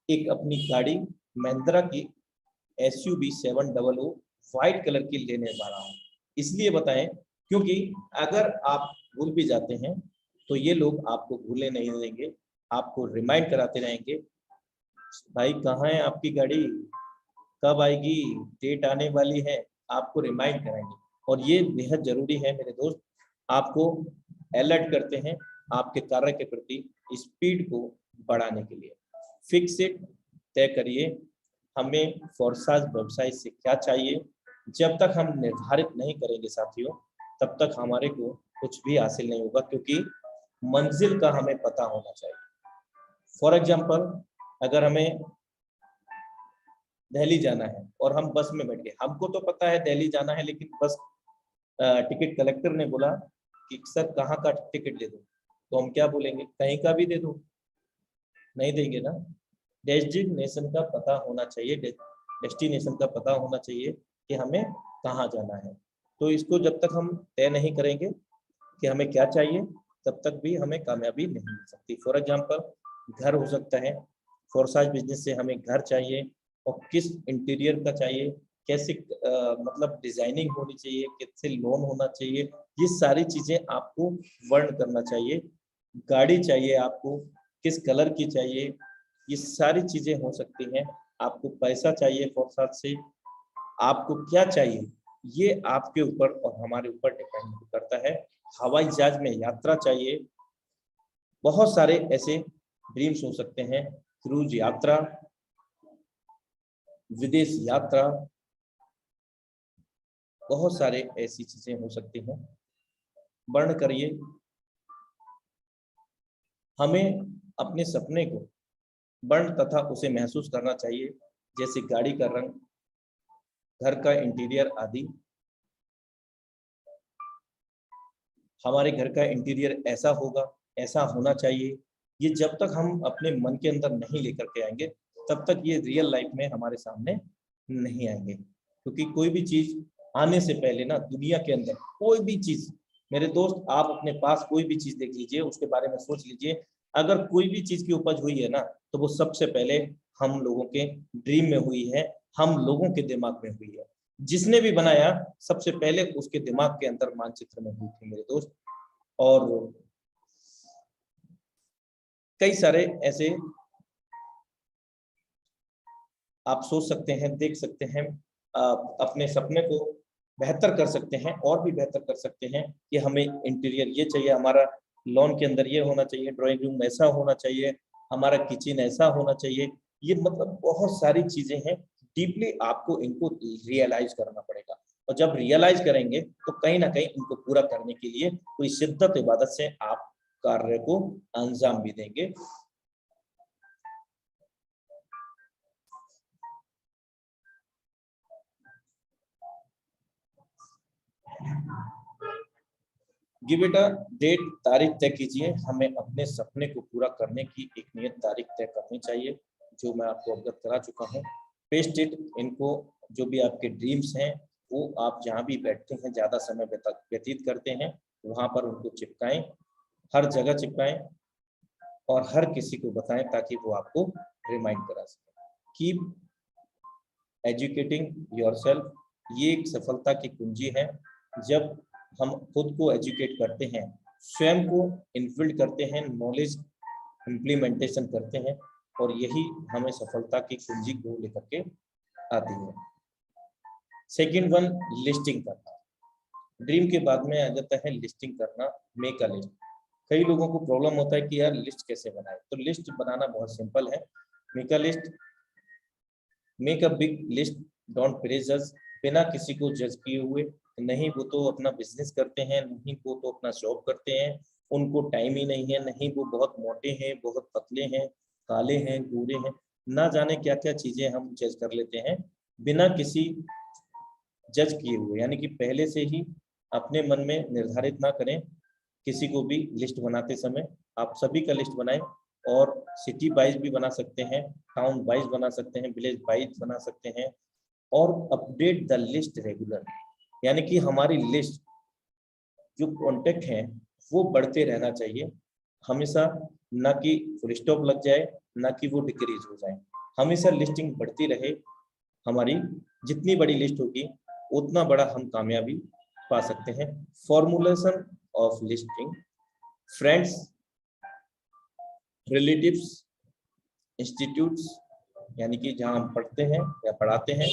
एक अपनी गाड़ी महिंद्रा की SUV 700 व्हाइट कलर की लेने वाला हूँ। इसलिए बताएं क्योंकि अगर आप भूल भी जाते हैं तो ये लोग आपको भूलने नहीं देंगे, आपको रिमाइंड कराते रहेंगे, भाई कहाँ है आपकी गाड़ी, कब आएगी, डेट आने वाली है, आपको रिमाइंड कराएंगे। और ये बेहद जरूरी है मेरे दोस्त, आपको अलर्ट करते हैं आपके कार्य के प्रति स्पीड को बढ़ाने के लिए। फिक्स इट, तय करिए हमें फोर्साज व्यवसाय से क्या चाहिए। जब तक हम निर्धारित नहीं करेंगे साथियों, तब तक हमारे को कुछ भी हासिल नहीं होगा, क्योंकि मंजिल का हमें पता होना चाहिए। फॉर एग्जाम्पल, अगर हमें दिल्ली जाना है और हम बस में बैठ गए, हमको तो पता है दिल्ली जाना है, लेकिन बस टिकट कलेक्टर ने बोला कि सर कहाँ का टिकट दे दो, तो हम क्या बोलेंगे, कहीं का भी दे दो, नहीं देंगे ना। डेस्टिनेशन का पता होना चाहिए, डेस्टिनेशन का पता होना चाहिए कि हमें कहाँ जाना है। तो इसको जब तक हम तय नहीं करेंगे कि हमें क्या चाहिए, तब तक भी हमें कामयाबी नहीं मिल सकती। फॉर एग्जाम्पल, घर हो सकता है, फोरसाइज बिजनेस से हमें घर चाहिए, और किस इंटीरियर का चाहिए, कैसे मतलब डिजाइनिंग होनी चाहिए, कैसे लोन होना चाहिए, ये सारी चीजें आपको वर्ण करना चाहिए। गाड़ी चाहिए आपको, किस कलर की चाहिए, ये सारी चीजें हो सकती हैं। आपको पैसा चाहिए फौरसात से, आपको क्या चाहिए, ये आपके ऊपर और हमारे ऊपर डिपेंड करता है। हवाई जहाज में यात्रा चाहिए, बहुत सारे ऐसे ड्रीम्स हो सकते हैं, क्रूज यात्रा, विदेश यात्रा, बहुत सारे ऐसी चीजें हो सकती हैं। वर्ण करिए। हमें अपने सपने को वर्ण तथा उसे महसूस करना चाहिए, जैसे गाड़ी का रंग, घर का इंटीरियर आदि। हमारे घर का इंटीरियर ऐसा होगा, ऐसा होना चाहिए। ये जब तक हम अपने मन के अंदर नहीं लेकर के आएंगे, तब तक ये रियल लाइफ में हमारे सामने नहीं आएंगे। क्योंकि कोई भी चीज आने से पहले ना, दुनिया के अंदर कोई भी चीज, मेरे दोस्त आप अपने पास कोई भी चीज देख लीजिए, उसके बारे में सोच लीजिए, अगर कोई भी चीज की उपज हुई है ना, तो वो सबसे पहले हम लोगों के ड्रीम में हुई है, हम लोगों के दिमाग में हुई है। जिसने भी बनाया, सबसे पहले उसके दिमाग के अंदर मानचित्र में हुई थी मेरे दोस्त। और कई सारे ऐसे आप सोच सकते हैं, देख सकते हैं, अपने सपने को बेहतर कर सकते हैं और भी बेहतर कर सकते हैं कि हमें इंटीरियर ये चाहिए, हमारा लॉन के अंदर ये होना चाहिए, ड्राइंग रूम ऐसा होना चाहिए, हमारा किचन ऐसा होना चाहिए। ये मतलब बहुत सारी चीजें हैं, डीपली आपको इनको रियलाइज करना पड़ेगा। और जब रियलाइज करेंगे तो कहीं ना कहीं इनको पूरा करने के लिए कोई शिद्दत इबादत से आप कार्य को अंजाम भी देंगे। गिव इट अ डेट, तारीख तय कीजिए। हमें अपने सपने को पूरा करने की एक नियत तारीख तय करनी चाहिए, जो मैं आपको अवगत करा चुका हूँ। पेस्ट इट, इनको जो भी आपके ड्रीम्स हैं वो आप जहाँ भी बैठते हैं, ज़्यादा समय व्यतीत करते हैं, वहाँ पर उनको चिपकाएं, हर जगह चिपकाएं और हर किसी को बताएं ताकि वो आपको रिमाइंड करा सके। कीप एजुकेटिंग योरसेल्फ, ये एक सफलता की कुंजी है। जब हम खुद को एजुकेट करते हैं, स्वयं को इनफिल्ड करते हैं, नॉलेज इम्प्लीमेंटेशन करते हैं, और यही हमें सफलता की कुंजी को लेकर के आती है। सेकंड वन, लिस्टिंग करना। ड्रीम के बाद में आ जाता है लिस्टिंग करना, मेक अ लिस्ट। कई लोगों को प्रॉब्लम होता है कि यार लिस्ट कैसे बनाए, तो लिस्ट बनाना बहुत सिंपल है। Make a list, make a big list, don't pleasures, बिना किसी को जज किए हुए। नहीं वो तो अपना बिजनेस करते हैं, नहीं वो तो अपना जॉब करते हैं, उनको टाइम ही नहीं है, नहीं वो बहुत मोटे हैं, बहुत पतले हैं, काले हैं, गोरे हैं, ना जाने क्या क्या चीजें हम जज कर लेते हैं बिना किसी जज किए हुए। यानी कि पहले से ही अपने मन में निर्धारित ना करें किसी को भी लिस्ट बनाते समय। आप सभी का लिस्ट बनाएं, और सिटी वाइज भी बना सकते हैं, टाउन वाइज बना सकते हैं, विलेज वाइज बना सकते हैं, और अपडेट द लिस्ट रेगुलर। यानी कि हमारी लिस्ट जो कॉन्टेक्ट हैं वो बढ़ते रहना चाहिए हमेशा, ना कि फुल स्टॉप लग जाए, ना कि वो डिक्रीज हो जाए, हमेशा लिस्टिंग बढ़ती रहे। हमारी जितनी बड़ी लिस्ट होगी उतना बड़ा हम कामयाबी पा सकते हैं। Formulation of listing, friends, relatives, institutes, यानी कि जहाँ हम पढ़ते हैं या पढ़ाते हैं,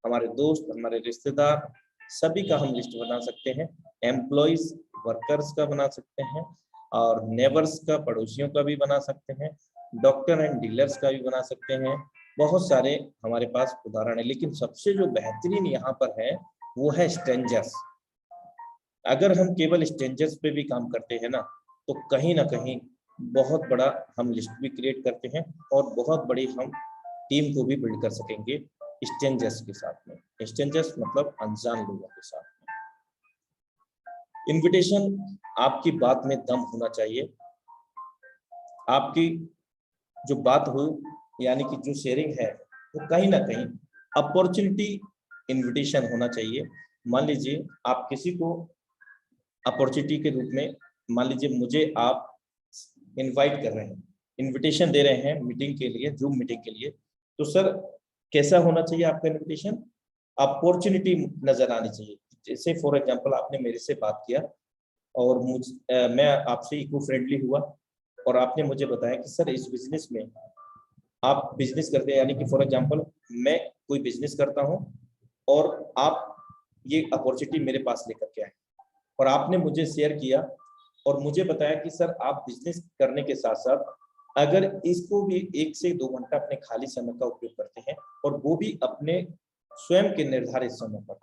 हमारे दोस्त, हमारे रिश्तेदार, सभी का हम लिस्ट बना सकते हैं। एम्प्लॉयज, वर्कर्स का बना सकते हैं, और नेबर्स का, पड़ोसियों का भी बना सकते हैं, डॉक्टर एंड डीलर्स का भी बना सकते हैं। बहुत सारे हमारे पास उदाहरण है, लेकिन सबसे जो बेहतरीन यहाँ पर है वो है स्ट्रेंजर्स। अगर हम केवल स्ट्रेंजर्स पे भी काम करते हैं ना, तो कहीं ना कहीं बहुत बड़ा हम लिस्ट भी क्रिएट करते हैं, और बहुत बड़ी हम टीम को भी बिल्ड कर सकेंगे स्ट्रेंजर्स के साथ में। स्ट्रेंजर्स मतलब अनजान लोगों के साथ में। इनविटेशन, आपकी बात में दम होना चाहिए। आपकी जो बात हो, यानी कि जो शेयरिंग है, वो कहीं ना कहीं अपॉर्चुनिटी इनविटेशन होना चाहिए। मान लीजिए आप किसी को अपॉर्चुनिटी के रूप में, मान लीजिए मुझे आप इनवाइट कर रहे हैं, इनविटेशन दे रहे हैं मीटिंग के लिए, जूम मीटिंग के लिए, तो सर कैसा होना चाहिए आपका इनविटेशन? अपॉर्चुनिटी नजर आनी चाहिए। जैसे फॉर एग्जांपल आपने मेरे से बात किया और मैं आपसे इको फ्रेंडली हुआ और आपने मुझे बताया कि सर इस बिजनेस में आप बिजनेस करते हैं, यानी कि फॉर एग्जांपल मैं कोई बिजनेस करता हूं और आप ये अपॉर्चुनिटी मेरे पास लेकर के आए और आपने मुझे शेयर किया और मुझे बताया कि सर आप बिजनेस करने के साथ साथ अगर इसको भी 1 से 2 घंटा अपने खाली समय का उपयोग करते हैं और वो भी अपने स्वयं के निर्धारित समय पर,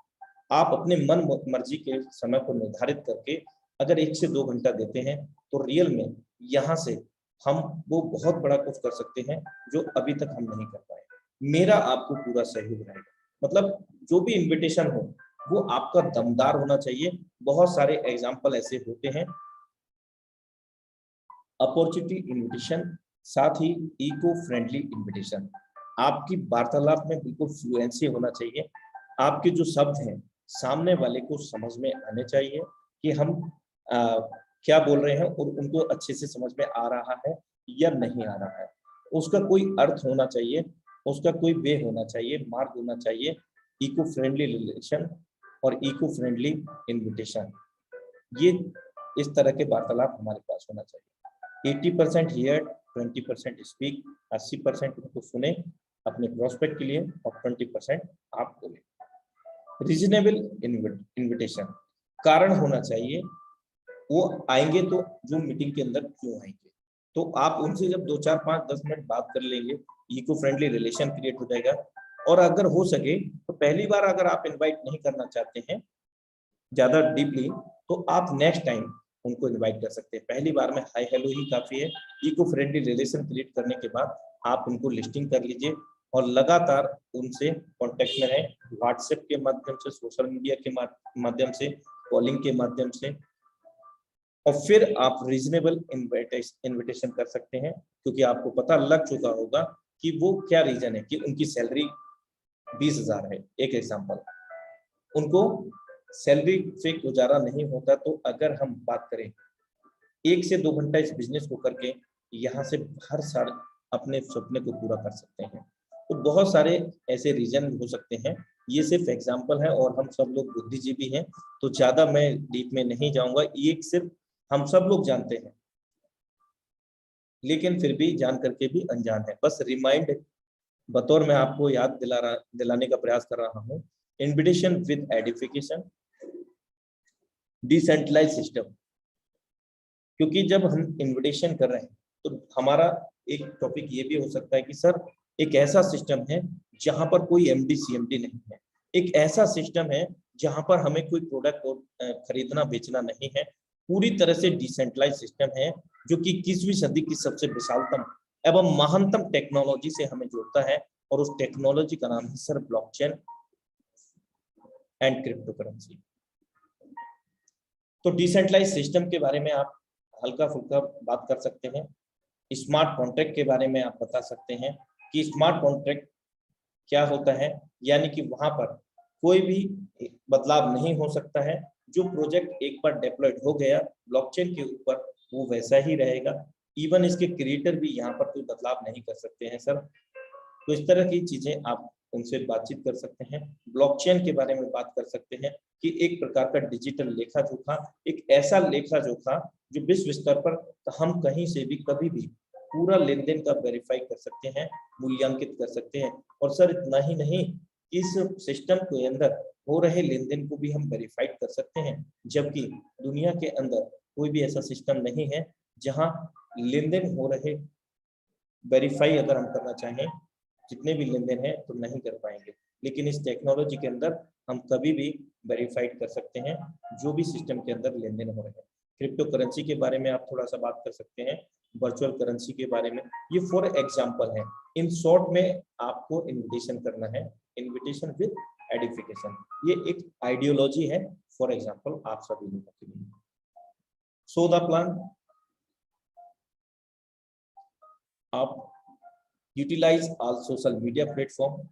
आप अपने मन मर्जी के समय को निर्धारित करके अगर 1 से 2 घंटा देते हैं तो रियल में यहाँ से हम वो बहुत बड़ा कुछ कर सकते हैं जो अभी तक हम नहीं कर पाए। मेरा आपको पूरा सहयोग रहेगा। मतलब जो भी इनविटेशन हो वो आपका दमदार होना चाहिए। बहुत सारे एग्जाम्पल ऐसे होते हैं, अपॉर्चुनिटी इनविटेशन, साथ ही इको फ्रेंडली इनविटेशन। आपकी वार्तालाप में बिल्कुल फ्लुएंसी होना चाहिए। आपके जो शब्द हैं सामने वाले को समझ में आने चाहिए कि हम क्या बोल रहे हैं और उनको अच्छे से समझ में आ रहा है या नहीं आ रहा है। उसका कोई अर्थ होना चाहिए, उसका कोई वे होना चाहिए, मार्ग होना चाहिए। इको फ्रेंडली रिलेशन और इको फ्रेंडली इनविटेशन, ये इस तरह के वार्तालाप हमारे पास होना चाहिए। 80% हियर, 20% स्पीक। 80% उनको सुने अपने प्रोस्पेक्ट के लिए और 20% आप बोले। रीजनेबल इनविटेशन, कारण होना चाहिए वो आएंगे तो जो मीटिंग के अंदर क्यों आएंगे। तो आप उनसे जब 2, 4, 5, 10 मिनट बात कर लेंगे, इको फ्रेंडली रिलेशन क्रिएट हो जाएगा। और अगर हो सके तो पहली बार अगर आप इनवाइट नहीं करना चाहते हैं ज्यादा डीपली, तो आप नेक्स्ट टाइम उनको इनवाइट कर सकते हैं। पहली बार में हाई हेलो ही काफी है। इको फ्रेंडली रिलेशन क्रिएट करने के बाद आप उनको लिस्टिंग कर लीजिए और लगातार उनसे कांटेक्ट में रहें, व्हाट्सएप के माध्यम से, सोशल मीडिया के माध्यम से, कॉलिंग के माध्यम से। और फिर आप रीजनेबल इनविटेशन कर सकते हैं, क्योंकि आपको पता लग चुका होगा कि वो क्या रीजन है कि उनकी सैलरी 20,000 है, एक एग्जांपल, उनको सैलरी से गुजारा नहीं होता। तो अगर हम बात करें 1 से 2 घंटा इस बिजनेस को करके यहाँ से हर साल अपने सपने को पूरा कर सकते हैं। तो बहुत सारे ऐसे रीजन हो सकते हैं, ये सिर्फ एग्जांपल है और हम सब लोग बुद्धिजीवी हैं तो ज्यादा मैं डीप में नहीं जाऊंगा। ये सिर्फ हम सब लोग जानते हैं, लेकिन फिर भी जान करके भी अनजान है। बस रिमाइंड बतौर मैं आपको याद दिलाने का प्रयास कर रहा हूँ। Invitation with edification, decentralize system. क्योंकि जब हम इनविटेशन कर रहे हैं तो हमारा एक टॉपिक ये भी हो सकता है कि सर एक ऐसा सिस्टम है जहां पर कोई एमडी सीएमडी नहीं है, एक ऐसा सिस्टम है जहां पर हमें कोई प्रोडक्ट खरीदना बेचना नहीं है, पूरी तरह से डिसेंट्रलाइज सिस्टम है जो कि 21वीं सदी की सबसे विशालतम एवं महानतम टेक्नोलॉजी से हमें जोड़ता है। और उस टेक्नोलॉजी का नाम है sir blockchain and crypto currency. तो डिसेंट्रलाइज सिस्टम के बारे में आप हल्का फुल्का बात कर सकते हैं। स्मार्ट कॉन्ट्रैक्ट के बारे में आप बता सकते हैं कि स्मार्ट कॉन्ट्रैक्ट क्या होता है, यानी कि वहां पर कोई भी बदलाव नहीं हो सकता है। जो प्रोजेक्ट एक बार डेप्लॉयड हो गया ब्लॉकचेन के ऊपर वो वैसा ही रहेगा। इवन इसके क्रिएटर भी यहाँ पर कोई बदलाव नहीं कर सकते हैं सर। तो इस तरह की चीजें आप उनसे बातचीत कर सकते हैं। ब्लॉकचेन के बारे में बात कर सकते हैं कि एक प्रकार का डिजिटल लेखा जोखा, एक ऐसा लेखा जोखा जो विश्व स्तर पर हम कहीं से भी कभी भी पूरा लेन देन का वेरीफाई कर सकते हैं, मूल्यांकित कर सकते हैं। और सर इतना ही नहीं, इस सिस्टम के अंदर हो रहे लेन देन को भी हम वेरीफाइड कर सकते हैं, जबकि दुनिया के अंदर कोई भी ऐसा सिस्टम नहीं है जहां लेन देन हो रहे वेरीफाई अगर हम करना चाहें जितने भी लेन देन है तो नहीं कर पाएंगे। लेकिन इस टेक्नोलॉजी के अंदर हम कभी भी वेरीफाइड कर सकते हैं जो भी सिस्टम के अंदर लेन देन हो रहे हैं। क्रिप्टो करेंसी के बारे में आप थोड़ा सा बात कर सकते हैं, वर्चुअल करेंसी के बारे में। ये फॉर एग्जांपल है। इन शॉर्ट में आपको इनविटेशन करना है, इनविटेशन विद एडिफिकेशन। ये एक आइडियोलॉजी है फॉर एग्जांपल आप सभी लोगों के लिए। सो द प्लान, आप utilize all social media platform.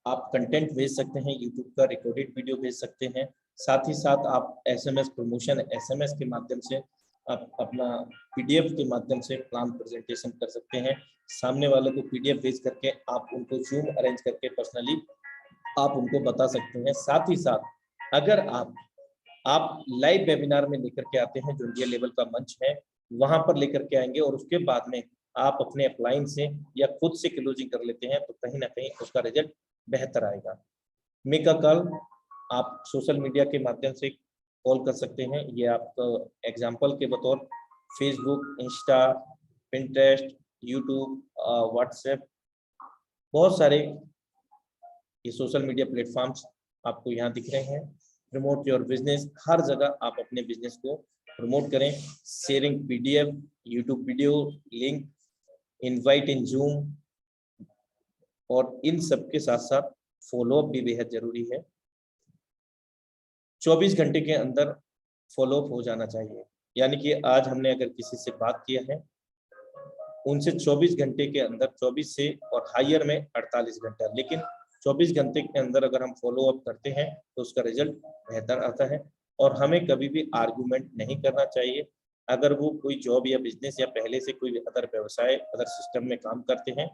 आप कंटेंट भेज सकते हैं, यूट्यूब का रिकॉर्डेड वीडियो भेज सकते हैं। साथ ही साथ आप एसएमएस प्रमोशन, एसएमएस के माध्यम से आप अपना पीडीएफ के माध्यम से प्लान प्रेजेंटेशन कर सकते हैं। सामने वाले को पीडीएफ भेज करके आप उनको जूम अरेंज करके पर्सनली आप उनको बता सकते हैं। साथ ही साथ अगर आप लाइव वेबिनार में लेकर के आते हैं, जो इंडिया लेवल का मंच है वहां पर लेकर के आएंगे और उसके बाद में आप अपने अपलाइन से या खुद से क्लोजिंग कर लेते हैं, तो कहीं ना कहीं उसका रिजल्ट बेहतर आएगा। मेक अ कॉल, आप सोशल मीडिया के माध्यम से कॉल कर सकते हैं। ये आपका एग्जाम्पल के बतौर Facebook, Insta, Pinterest, YouTube, WhatsApp, बहुत सारे ये सोशल मीडिया प्लेटफॉर्म्स आपको यहाँ दिख रहे हैं। प्रमोट योर बिजनेस, हर जगह आप अपने बिजनेस को प्रमोट करें। Sharing PDF, YouTube video link, invite in zoom, और इन सब के साथ साथ फॉलोअप भी बेहद जरूरी है। 24 घंटे के अंदर फॉलोअप हो जाना चाहिए। यानी कि आज हमने अगर किसी से बात किया है, उनसे 24 घंटे के अंदर, 24 से और हायर में 48 घंटा, लेकिन 24 घंटे के अंदर अगर हम फॉलो अप करते हैं तो उसका रिजल्ट बेहतर आता है। और हमें कभी भी आर्गुमेंट नहीं करना चाहिए। अगर वो कोई जॉब या बिजनेस या पहले से कोई अदर व्यवसाय, अदर सिस्टम में काम करते हैं,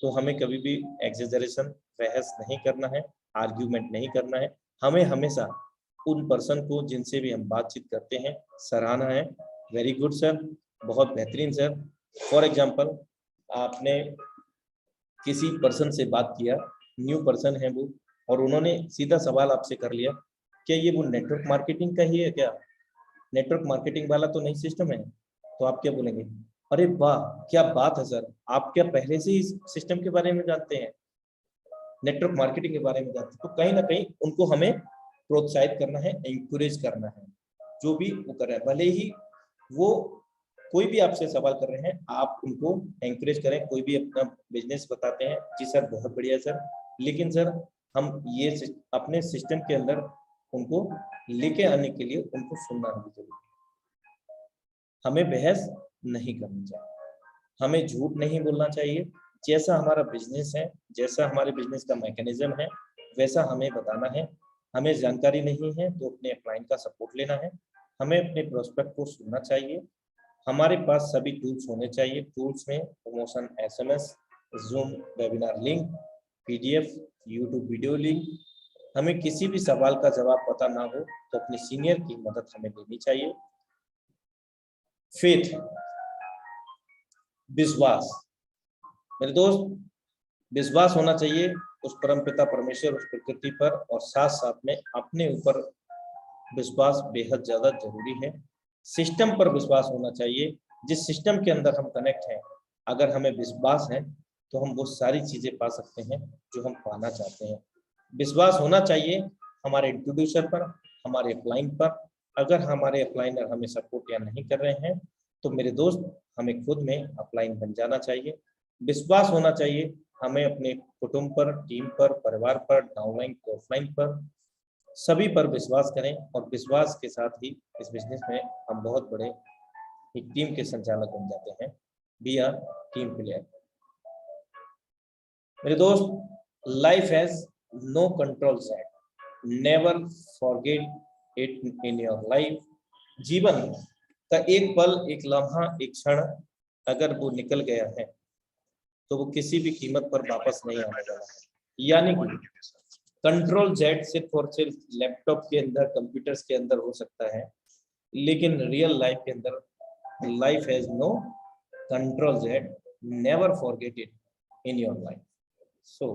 तो हमें कभी भी एग्जेजरेशन, बहस नहीं करना है, आर्ग्यूमेंट नहीं करना है। हमें हमेशा उन पर्सन को जिनसे भी हम बातचीत करते हैं सराहना है। वेरी गुड सर, बहुत बेहतरीन सर। फॉर एग्जाम्पल, आपने किसी पर्सन से बात किया, न्यू पर्सन है वो, और उन्होंने सीधा सवाल आपसे कर लिया, क्या ये वो नेटवर्क मार्केटिंग का ही है क्या? नेटवर्क मार्केटिंग वाला तो नहीं सिस्टम है? तो आप क्या बोलेंगे? अरे वाह, क्या बात है सर, आप क्या पहले से इस सिस्टम के बारे में जानते हैं, नेटवर्क मार्केटिंग के बारे में जानते हैं? तो कहीं ना कहीं उनको हमें प्रोत्साहित करना है, इंकरेज करना है, जो भी वो कर रहे हैं। भले ही वो कोई भी आपसे सवाल कर रहे हैं, आप उनको एंकरेज करें। कोई भी अपना बिजनेस बताते हैं, जी सर बहुत बढ़िया सर, लेकिन सर हम ये अपने सिस्टम के अंदर उनको लेके आने के लिए उनको सुनना भी जरूरी है। हमें बहस नहीं करनी चाहिए, हमें झूठ नहीं बोलना चाहिए। जैसा हमारा बिजनेस है, जैसा हमारे बिजनेस का मैकेनिज्म है, वैसा हमें बताना है। हमें जानकारी नहीं है तो अपने क्लाइंट का सपोर्ट लेना है। हमें अपने प्रोस्पेक्ट को सुनना चाहिए। हमारे पास सभी टूल्स होने चाहिए। टूल्स में promotion SMS, zoom webinar link, PDF, YouTube video link. हमें किसी भी सवाल का जवाब पता ना हो तो अपने सीनियर की मदद हमें लेनी चाहिए। फेथ, विश्वास, मेरे दोस्त, विश्वास होना चाहिए उस परमपिता परमेश्वर, उस प्रकृति पर, और साथ साथ में अपने ऊपर विश्वास बेहद ज्यादा जरूरी है। सिस्टम पर विश्वास होना चाहिए। जिस सिस्टम के अंदर हम कनेक्ट हैं, अगर हमें विश्वास है तो हम वो सारी चीजें पा सकते हैं जो हम पाना चाहते हैं। विश्वास होना चाहिए हमारे इंट्रोड्यूसर पर, हमारे अपलाइन पर। अगर हमारे अपलाइनर हमें सपोर्ट या नहीं कर रहे हैं तो मेरे दोस्त, हमें खुद में अपलाइन बन जाना चाहिए। विश्वास होना चाहिए हमें अपने कुटुंब पर, टीम पर, परिवार पर, डाउनलाइन ऑफलाइन पर, सभी पर विश्वास करें। और विश्वास के साथ ही इस बिजनेस में हम बहुत बड़े एक टीम के संचालक बन जाते हैं। We are team player. मेरे दोस्त, life has no control set, never forget it in your life. जीवन का एक पल, एक लम्हा, एक क्षण अगर वो निकल गया है तो वो किसी भी कीमत पर वापस नहीं आने वाला है। यानी कि कंट्रोल जेड सिर्फ और सिर्फ लैपटॉप के अंदर, कंप्यूटर्स के अंदर हो सकता है, लेकिन रियल लाइफ के अंदर life has no control Z, never forget it in your life. So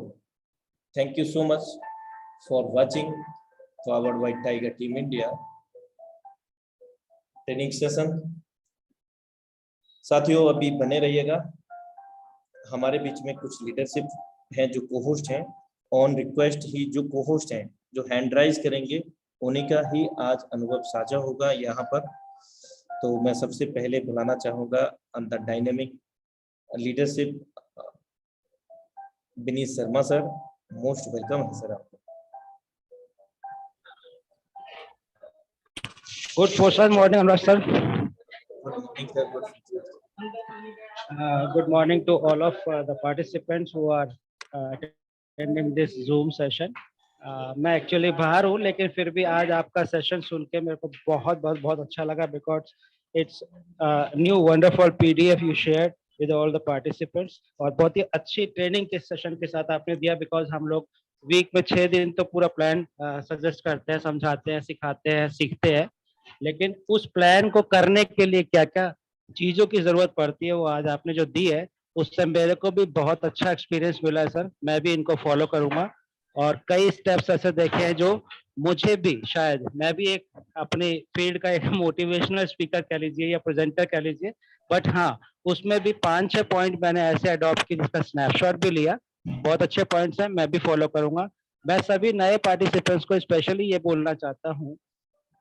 thank you so much for watching forward by tiger team India training session. साथियों, अभी बने रहिएगा। हमारे बीच में कुछ लीडरशिप हैं जो को-होस्ट हैं, ऑन रिक्वेस्ट ही जो को-होस्ट हैं, जो हैंड राइज करेंगे, उन्हीं का ही आज अनुभव साझा होगा यहाँ पर। तो मैं सबसे पहले बुलाना चाहूँगा under dynamic leadership Vineet Sharma sir. Most welcome है सर आपको। Good first morning, Anurag sir. Good morning to all of the participants who are attending this Zoom session. मैं एक्चुअली बाहर हूँ, लेकिन फिर भी आज आपका सेशन सुन के मेरे को बहुत अच्छा लगा, because it's new wonderful PDF you shared with all the participants, और बहुत ही अच्छी ट्रेनिंग के सेशन के साथ आपने दिया, because हम लोग वीक में 6 दिन तो पूरा प्लान सजेस्ट करते हैं, समझाते हैं, सिखाते हैं, सीखते हैं, लेकिन उस प्लान को करने के लिए क्या क्या चीजों की जरूरत पड़ती है वो आज आपने जो दी है उससे मेरे को भी बहुत अच्छा एक्सपीरियंस मिला है सर। मैं भी इनको फॉलो करूंगा और कई स्टेप्स ऐसे देखे हैं जो मुझे भी, शायद मैं भी एक अपनी फील्ड का एक मोटिवेशनल स्पीकर कह लीजिए या प्रेजेंटर कह लीजिए, बट हाँ उसमें भी 5-6 पॉइंट मैंने ऐसे अडॉप्ट किए जिसका स्नैपशॉट भी लिया। बहुत अच्छे पॉइंट्स हैं, मैं भी फॉलो करूंगा। मैं सभी नए पार्टिसिपेंट्स को स्पेशली ये बोलना चाहता हूँ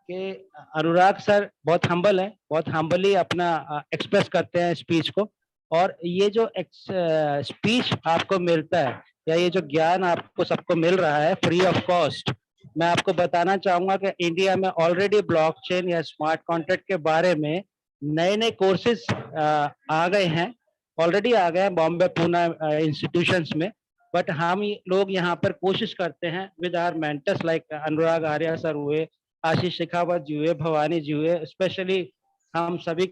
कि अनुराग सर बहुत हम्बल है, बहुत हम्बली अपना एक्सप्रेस करते हैं स्पीच को, और ये जो स्पीच आपको मिलता है या ये जो ज्ञान आपको सबको मिल रहा है फ्री ऑफ कॉस्ट, मैं आपको बताना चाहूंगा कि इंडिया में ऑलरेडी ब्लॉकचेन या स्मार्ट कॉन्ट्रैक्ट के बारे में नए नए कोर्सेज आ गए हैं, ऑलरेडी आ गए हैं बॉम्बे पूना इंस्टीट्यूशंस में। बट हम लोग यहाँ पर कोशिश करते हैं with our mentors like Anurag Arya sir हुए, आशीष शेखावत जी हुए, भवानी जी हुए, स्पेशली हम सभी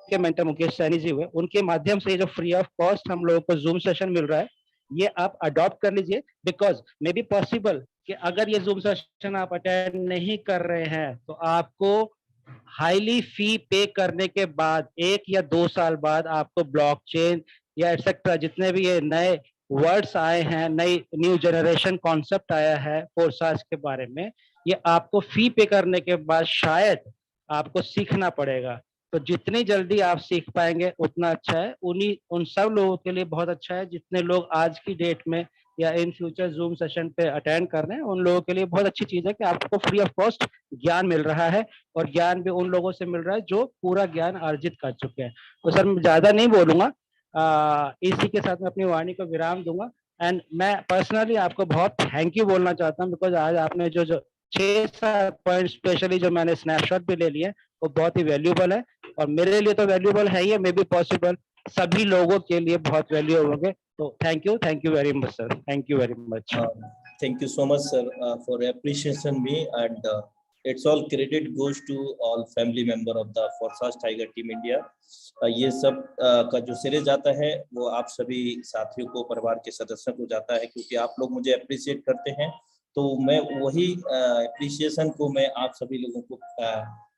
के मेंटर मुकेश सैनी जी हुए, उनके माध्यम से जो फ्री ऑफ कॉस्ट हम लोगों को जूम सेशन मिल रहा है ये आप अडॉप्ट कर लीजिए। बिकॉज मे बी पॉसिबल कि अगर ये जूम सेशन आप अटेंड नहीं कर रहे हैं तो आपको हाईली फी पे करने के बाद 1 या 2 साल बाद आपको ब्लॉकचेन या एटसेट्रा जितने भी ये नए वर्ड्स आए हैं, नई न्यू जनरेशन कॉन्सेप्ट आया है फोरसाज के बारे में, ये आपको फी पे करने के बाद शायद आपको सीखना पड़ेगा। तो जितनी जल्दी आप सीख पाएंगे उतना अच्छा है, उन्हीं उन सब लोगों के लिए बहुत अच्छा है जितने लोग आज की डेट में या इन फ्यूचर जूम सेशन पे अटेंड कर रहे हैं, उन लोगों के लिए बहुत अच्छी चीज है कि आपको फ्री ऑफ कॉस्ट ज्ञान मिल रहा है, और ज्ञान भी उन लोगों से मिल रहा है जो पूरा ज्ञान अर्जित कर चुके हैं। तो सर मैं ज्यादा नहीं बोलूंगा, इसी के साथ मैं अपनी वाणी को विराम दूंगा। एंड मैं पर्सनली आपको बहुत थैंक यू बोलना चाहता हूँ बिकॉज आज आपने जो जो 6-7 पॉइंट स्पेशली जो मैंने स्नैपशॉट भी ले लिए वो बहुत ही वैल्यूबल है, और मेरे लिए तो वैल्यूबल है ही, मे बी पॉसिबल सभी लोगों के लिए बहुत वैल्यूबल होंगे। तो thank you very much sir, thank you very much. Thank you so much, sir, for appreciation me, and it's all credit goes to all family member of the Forsage Tiger Team India. ये सब का जो श्रेय जाता है वो आप सभी साथियों को, परिवार के सदस्यों को जाता है, क्योंकि आप लोग मुझे अप्रिशिएट करते हैं, तो मैं वही अप्रिशिएशन को मैं आप सभी लोगों को,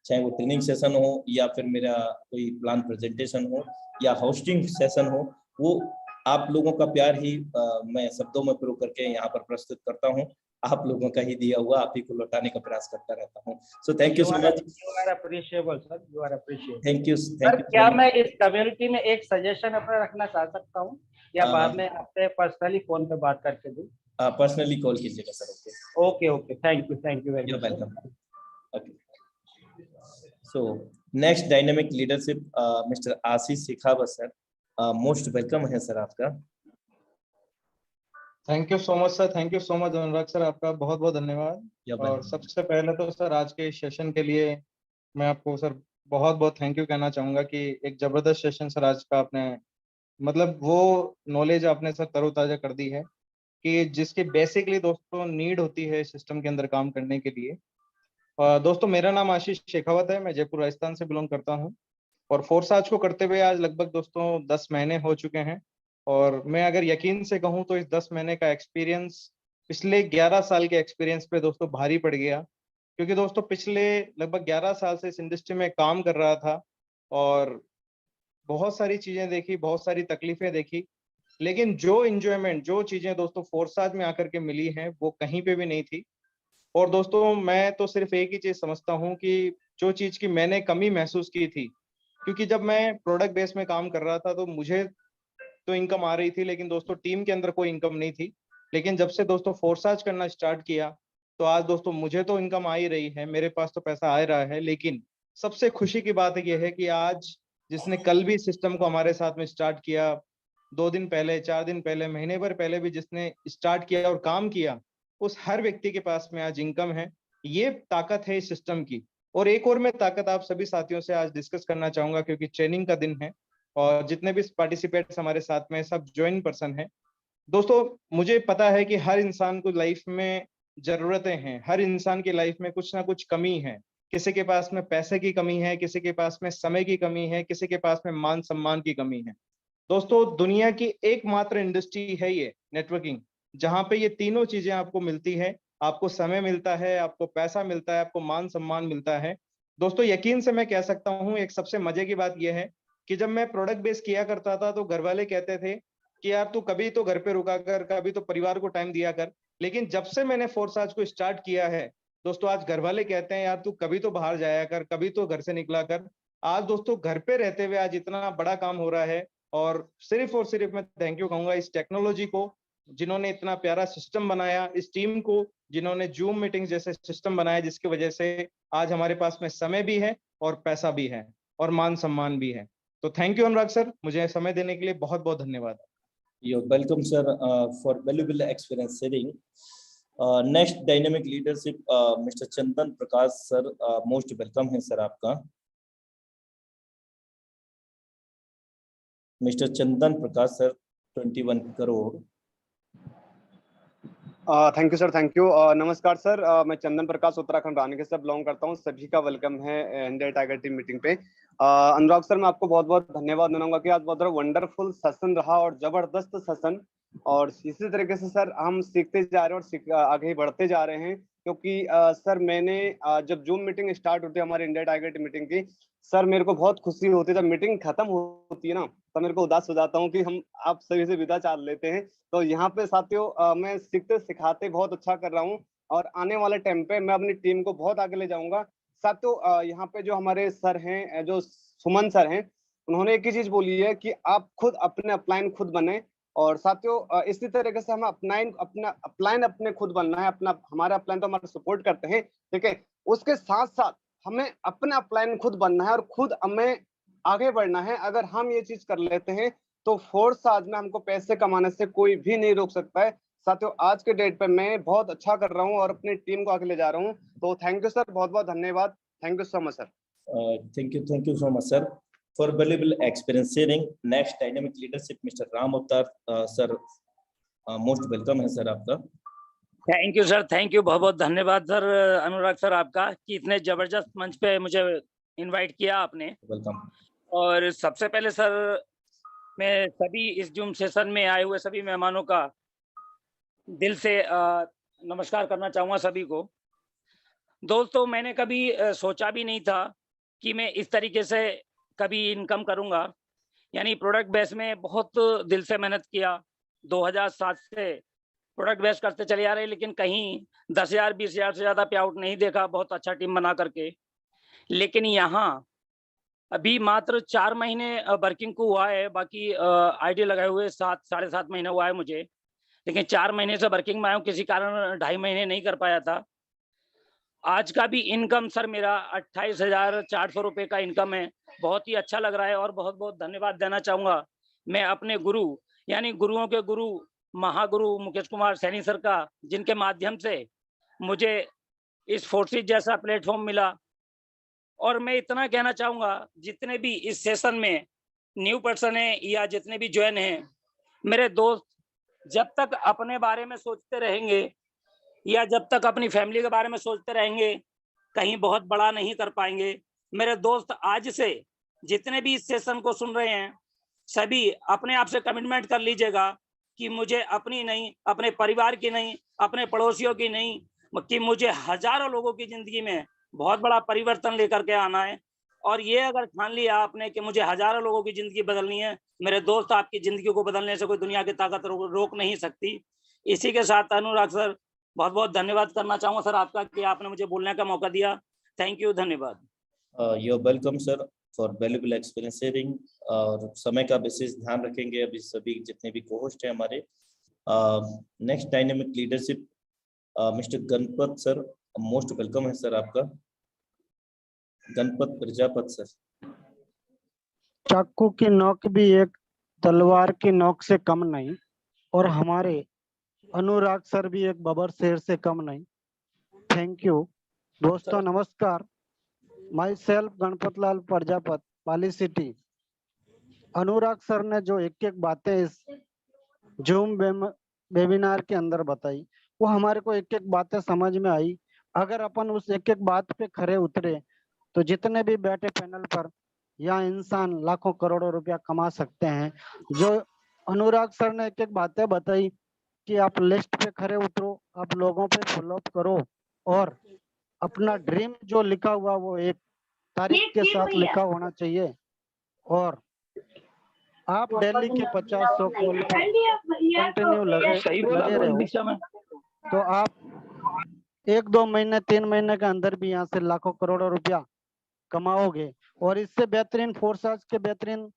चाहे वो ट्रेनिंग सेशन हो या फिर मेरा कोई प्लान प्रेजेंटेशन हो या होस्टिंग सेशन हो, वो आप लोगों का प्यार ही मैं शब्दों में प्रूव करके यहाँ पर प्रस्तुत करता हूँ। आप लोगों का ही दिया हुआ आप ही को लौटाने का प्रयास करता रहता हूँ। So thank you so much. You are appreciable sir, you are appreciable. Thank you. Sir क्या मैं इस कम्युनिटी में एक सजेशन अपना रखना चाह सकता हूँ या बाद में आपसे पर्सनली फोन पे बात करके दूँ? पर्सनली कॉल कीजिएगा sir. Okay okay, thank you very much. Welcome. Okay, so next dynamic leadership mister Ashish Shekhawat sir, most welcome है सर आपका। Thank you so much sir, thank you so much Anurag sir, आपका बहुत बहुत धन्यवाद। और सबसे पहले तो सर आज के सेशन के लिए मैं आपको सर बहुत बहुत थैंक यू कहना चाहूंगा कि एक जबरदस्त सेशन सर आज का आपने, मतलब वो नॉलेज आपने सर तरोताजा कर दी है कि जिसकी बेसिकली दोस्तों नीड होती है सिस्टम के अंदर काम करने के लिए। दोस्तों मेरा नाम आशीष शेखावत है, मैं जयपुर राजस्थान से बिलोंग करता हूँ और फोरसाज को करते हुए आज लगभग दोस्तों 10 महीने हो चुके हैं। और मैं अगर यकीन से कहूँ तो इस 10 महीने का एक्सपीरियंस पिछले 11 साल के एक्सपीरियंस पे दोस्तों भारी पड़ गया, क्योंकि दोस्तों पिछले लगभग 11 साल से इस इंडस्ट्री में काम कर रहा था और बहुत सारी चीजें देखी, बहुत सारी तकलीफें देखी, लेकिन जो इंजॉयमेंट, जो चीजें दोस्तों फोरसाज में आकर के मिली हैं वो कहीं पे भी नहीं थी। और दोस्तों मैं तो सिर्फ एक ही चीज समझता हूँ कि जो चीज की मैंने कमी महसूस की थी, क्योंकि जब मैं प्रोडक्ट बेस में काम कर रहा था तो मुझे तो इनकम आ रही थी, लेकिन दोस्तों टीम के अंदर कोई इनकम नहीं थी। लेकिन जब से दोस्तों फोरसाज करना स्टार्ट किया तो आज दोस्तों मुझे तो इनकम आ ही रही है, मेरे पास तो पैसा आ रहा है। लेकिन सबसे खुशी की बात यह है कि आज जिसने कल भी सिस्टम को हमारे साथ में स्टार्ट किया, 2 दिन पहले, 4 दिन पहले, महीने भर पहले भी जिसने स्टार्ट किया और काम किया, उस हर व्यक्ति के पास में आज इनकम है। ये ताकत है इस सिस्टम की। और एक और मैं ताकत आप सभी साथियों से आज डिस्कस करना चाहूंगा, क्योंकि ट्रेनिंग का दिन है और जितने भी पार्टिसिपेट्स हमारे साथ में सब ज्वाइन पर्सन हैं। दोस्तों मुझे पता है कि हर इंसान को लाइफ में जरूरतें हैं, हर इंसान की लाइफ में कुछ ना कुछ कमी है। किसी के पास में पैसे की कमी है, किसी के पास में समय की कमी है, किसी के पास में मान सम्मान की कमी है। दोस्तों दुनिया की एकमात्र इंडस्ट्री है ये नेटवर्किंग, जहाँ पे ये तीनों चीजें आपको मिलती है। आपको समय मिलता है, आपको पैसा मिलता है, आपको मान सम्मान मिलता है। दोस्तों यकीन से मैं कह सकता हूँ, एक सबसे मजे की बात यह है कि जब मैं प्रोडक्ट बेस किया करता था तो घर वाले कहते थे कि यार तू कभी तो घर पे रुका कर, कभी तो परिवार को टाइम दिया कर। लेकिन जब से मैंने फोर्साज को स्टार्ट किया है दोस्तों, आज घर वाले कहते हैं यार तू कभी तो बाहर जाया कर, कभी तो घर से निकला कर। आज दोस्तों घर पे रहते हुए आज इतना बड़ा काम हो रहा है। और सिर्फ मैं थैंक यू कहूंगा इस टेक्नोलॉजी को, जिन्होंने इतना प्यारा सिस्टम बनाया, इस टीम को जिन्होंने जूम मीटिंग जैसे सिस्टम बनाया, जिसकी वजह से आज हमारे पास में समय भी है और पैसा भी है और मान सम्मान भी है। तो थैंक यू अनुराग सर, मुझे समय देने के लिए बहुत बहुत धन्यवाद। You're welcome, sir, for valuable experience sharing. Next, dynamic leadership, Mr. Chandan Prakash, sir, most welcome है sir आपका. Mr. Chandan Prakash, sir, 21 crore. Thank you sir, thank you. नमस्कार सर, मैं चंदन प्रकाश उत्तराखंड रानी से बिलोंग करता हूँ। सभी का वेलकम है इंडिया टाइगर टीम मीटिंग पे। अनुराग सर, मैं आपको बहुत बहुत धन्यवाद देना कि आज बहुत वंडरफुल सेशन रहा और जबरदस्त सेशन। और इसी तरीके से सर हम सीखते जा रहे हैं और आगे बढ़ते जा रहे हैं, क्योंकि सर मैंने जब जूम मीटिंग स्टार्ट होती है हमारी इंडिया टाइगर टीम मीटिंग की, सर मेरे को बहुत खुशी होती है। जब मीटिंग खत्म होती है ना तो मेरे को उदास हो जाता हूँ कि हम आप सभी से विदा चाह लेते हैं। तो यहाँ पे साथियों मैं सीखते सिखाते बहुत अच्छा कर रहा हूँ और आने वाले टाइम पे मैं अपनी टीम को बहुत आगे ले जाऊंगा। साथियों यहाँ पे जो हमारे सर हैं, जो सुमन सर हैं, उन्होंने एक ही चीज बोली है कि आप खुद अपने अपलाइन खुद बने। और साथियों इसी तरीके से हमें अपना अपलाइन अपने खुद बनना है। अपना हमारा अपलाइन तो हमारा सपोर्ट करते हैं, ठीक है, उसके साथ साथ हमें अपना अपलाइन खुद बनना है और खुद हमें आगे बढ़ना है। अगर हम ये चीज कर लेते हैं तो फोर्स आज में हमको पैसे कमाने से कोई भी नहीं रोक सकता है। साथियों आज के डेट पे मैं बहुत अच्छा कर रहा हूँ और अपनी टीम को आगे ले जा रहा हूँ। तो थैंक यू सर, बहुत बहुत धन्यवाद। Thank you so much sir. Thank you so much, sir, for valuable experience sharing. Next, dynamic leadership, Mr. Ram Avtar, sir, most welcome है sir आपका. Thank you sir, thank you, बहुत बहुत धन्यवाद sir अनुराग sir आपका कि इतने जबरदस्त मंच पे मुझे इनवाइट किया आपने। वेलकम। और सबसे पहले सर मैं सभी इस जूम सेशन में आए हुए सभी मेहमानों का दिल से नमस्कार करना चाहूँगा सभी को। दोस्तों मैंने कभी सोचा भी नहीं था कि मैं इस तरीके से कभी इनकम करूँगा। यानी प्रोडक्ट बेस में बहुत दिल से मेहनत किया, 2007 से प्रोडक्ट बेस करते चले आ रहे, लेकिन कहीं 10,000 20,000 से ज़्यादा पे आउट नहीं देखा, बहुत अच्छा टीम बना करके। लेकिन यहाँ अभी मात्र 4 महीने वर्किंग को हुआ है, बाकी आईडी लगाए हुए 7 साढ़े 7 महीने हुआ है मुझे, लेकिन 4 महीने से वर्किंग में आया हूँ, किसी कारण 2.5 महीने नहीं कर पाया था। आज का भी इनकम सर मेरा 28,400 रुपये का इनकम है। बहुत ही अच्छा लग रहा है और बहुत बहुत धन्यवाद देना चाहूँगा मैं अपने गुरु, यानी गुरुओं के गुरु महागुरु मुकेश कुमार सैनी सर का, जिनके माध्यम से मुझे इस फोर्सिस जैसा प्लेटफॉर्म मिला। और मैं इतना कहना चाहूँगा, जितने भी इस सेशन में न्यू पर्सन है या जितने भी ज्वाइन हैं, मेरे दोस्त, जब तक अपने बारे में सोचते रहेंगे या जब तक अपनी फैमिली के बारे में सोचते रहेंगे, कहीं बहुत बड़ा नहीं कर पाएंगे। मेरे दोस्त आज से जितने भी इस सेशन को सुन रहे हैं, सभी अपने आप से कमिटमेंट कर लीजिएगा कि मुझे अपनी नहीं, अपने परिवार की नहीं, अपने पड़ोसियों की नहीं, कि मुझे हजारों लोगों की जिंदगी में बहुत बड़ा परिवर्तन लेकर के आना है। और ये अगर ठान लिया आपने कि मुझे हजारों लोगों की जिंदगी बदलनी है, मेरे दोस्त, आपकी जिंदगी को बदलने से कोई दुनिया की ताकत रोक नहीं सकती। इसी के साथ अनुराग सर, बहुत बहुत धन्यवाद करना चाहूँगा सर आपका कि आपने मुझे बोलने का मौका दिया। थैंक यू, धन्यवाद। You are welcome sir for valuable experience sharing. और समय का विशेष ध्यान रखेंगे अभी सभी जितने भी को-होस्ट हैं हमारे। Next dynamic leadership mister Ganpat sir, most welcome है सर आपका। गणपत प्रजापत सर। चाकू की नोक भी एक तलवार की नोक से कम नहीं, और हमारे अनुराग सर भी एक बबर शेर से कम नहीं। थैंक यू दोस्तों, नमस्कार। My self Ganpat Lal Prajapat, Pali city. Anurag sir ने जो एक एक बातें इस जूम वेबिनार के अंदर बताई, वो हमारे को एक एक बातें समझ में आई। अगर अपन उस एक एक बात पे खरे उतरे तो जितने भी बैठे पैनल पर या इंसान लाखों करोड़ों रुपया कमा सकते हैं। जो अनुराग सर ने एक एक बातें बताई, कि आप लिस्ट पे खरे उतरो, आप लोगों पे फॉलो अप करो और अपना ड्रीम जो लिखा हुआ वो एक तारीख के साथ लिखा होना चाहिए। और आप दिल्ली के 50-100 कॉल पे कंटिन्यू लगे रहो तो आप 1-2 महीने 3 महीने के अंदर भी यहाँ से लाखों करोड़ों रुपया कमाओगे। और इससे बेहतरीन फोर्साज के बेहतरीन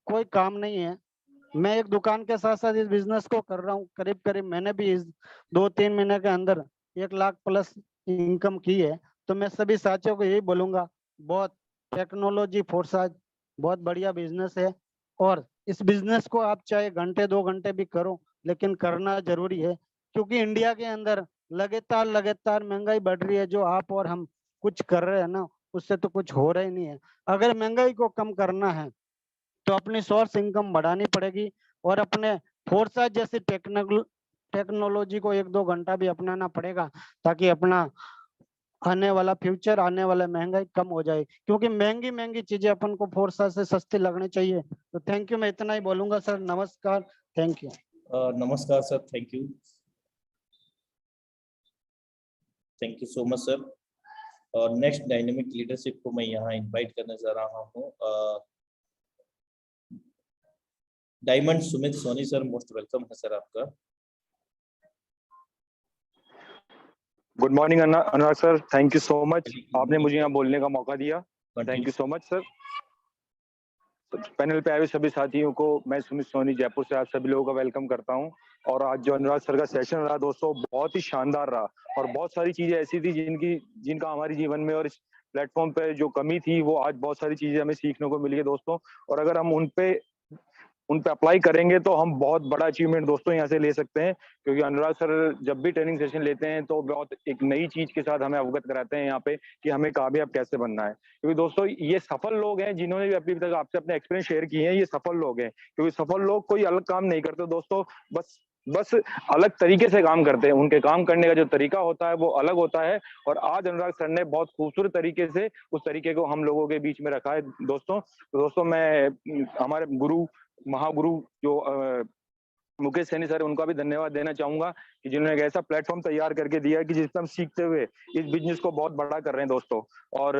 कोई काम नहीं है। मैं एक दुकान के साथ साथ इस बिजनेस को कर रहा हूँ। करीब करीब मैंने भी इस 2-3 महीने के अंदर 1 लाख प्लस इनकम की है। तो मैं सभी साथियों को यही बोलूंगा, बहुत टेक्नोलॉजी फोर्साज बहुत बढ़िया बिजनेस है और इस बिजनेस को आप चाहे घंटे 2 घंटे भी करो, लेकिन करना जरूरी है क्योंकि इंडिया के अंदर लगातार महंगाई बढ़ रही है। जो आप और हम कुछ कर रहे हैं ना, उससे तो कुछ हो रहा ही नहीं है। अगर महंगाई को कम करना है तो अपनी सोर्स इनकम बढ़ानी पड़ेगी और अपने फोर्सा जैसी टेक्नोलॉजी को 1-2 घंटा भी अपनाना पड़ेगा ताकि अपना आने वाला फ्यूचर, आने वाला महंगाई कम हो जाए, क्योंकि महंगी चीजें अपन को फोर्सा से सस्ती लगनी चाहिए। तो थैंक यू, मैं इतना ही बोलूंगा सर। नमस्कार, थैंक यू। नमस्कार sir, thank you so much sir. और नेक्स्ट डायनेमिक लीडरशिप को मैं यहाँ इनवाइट करने जा रहा हूँ। Diamond Sumit Soni sir, most welcome है सर आपका। Good morning Anurag sir, thank you so much, आपने मुझे यहाँ बोलने का मौका दिया। Thank you so much sir. Panel पे आए हुए सभी साथियों को मैं सुमित सोनी जयपुर से आप सभी लोगों का वेलकम करता हूँ। और आज जो अनुराग सर का सेशन रहा दोस्तों, बहुत ही शानदार रहा और बहुत सारी चीजें ऐसी थी जिनका हमारे जीवन में और इस प्लेटफॉर्म पे जो कमी थी, वो आज बहुत सारी चीजें हमें सीखने को मिली है दोस्तों। और अगर हम उन पे अप्लाई करेंगे तो हम बहुत बड़ा अचीवमेंट दोस्तों यहाँ से ले सकते हैं, क्योंकि अनुराग सर जब भी ट्रेनिंग सेशन लेते हैं तो बहुत एक नई चीज के साथ हमें अवगत कराते हैं यहाँ पे कि हमें कामयाब कैसे बनना है। क्योंकि दोस्तों ये सफल लोग हैं जिन्होंने भी अभी तक आपसे अपने एक्सपीरियंस शेयर किए हैं, ये सफल लोग हैं। क्योंकि सफल लोग कोई अलग काम नहीं करते दोस्तों, बस अलग तरीके से काम करते हैं। उनके काम करने का जो तरीका होता है वो अलग होता है। और आज अनुराग सर ने बहुत खूबसूरत तरीके से उस तरीके को हम लोगों के बीच में रखा है दोस्तों। तो दोस्तों मैं हमारे गुरु महागुरु जो मुकेश सैनी सर, उनका भी धन्यवाद देना चाहूंगा कि जिन्होंने एक ऐसा प्लेटफॉर्म तैयार करके दिया है कि जिससे हम सीखते हुए इस बिजनेस को बहुत बड़ा कर रहे हैं दोस्तों। और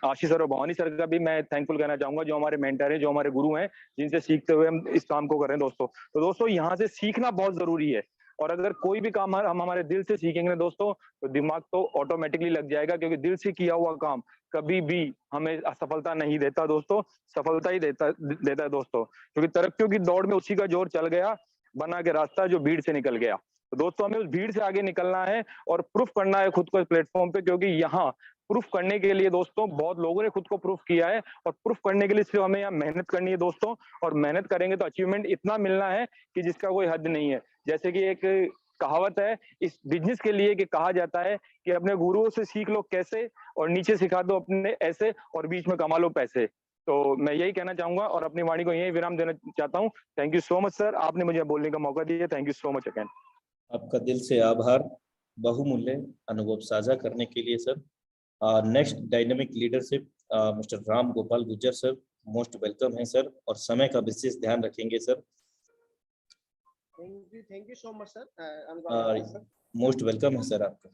आशीष सर और भवानी सर का भी मैं थैंकफुल कहना चाहूंगा, जो हमारे मेंटर हैं, जो हमारे गुरु हैं, जिनसे सीखते हुए हम इस काम को कर रहे हैं दोस्तों। तो दोस्तों यहाँ से सीखना बहुत जरूरी है। और अगर कोई भी काम हम हमारे दिल से सीखेंगे दोस्तों, तो दिमाग तो ऑटोमेटिकली लग जाएगा, क्योंकि दिल से किया हुआ काम कभी भी हमें असफलता नहीं देता दोस्तों, सफलता ही देता है दोस्तों। क्योंकि तरक्कियों की दौड़ में उसी का जोर चल गया, बना के रास्ता जो भीड़ से निकल गया। तो दोस्तों हमें उस भीड़ से आगे निकलना है और प्रूफ करना है खुद को इस प्लेटफॉर्म पे, क्योंकि यहाँ प्रूफ करने के लिए दोस्तों बहुत लोगों ने खुद को प्रूफ किया है। और प्रूफ करने के लिए सिर्फ हमें यहाँ मेहनत करनी है दोस्तों, और मेहनत करेंगे तो अचीवमेंट इतना मिलना है कि जिसका कोई हद नहीं है। जैसे कि एक कहावत है इस बिजनेस के लिए कि कहा जाता है कि अपने गुरुओं से सीख लो कैसे, और नीचे सिखा दो अपने ऐसे, और बीच में कमा लो पैसे। तो मैं यही कहना चाहूंगा और अपनी वाणी को यही विराम देना चाहता हूँ। Thank you so much sir, आपने मुझे बोलने का मौका दिया। Thank you so much again. आपका दिल से आभार बहुमूल्य अनुभव साझा करने के लिए sir. Next dynamic leadership mister Ram Gopal Gujjar sir, most welcome है सर, और समय का विशेष ध्यान रखेंगे sir. Thank you so much sir, most welcome है सर आपका।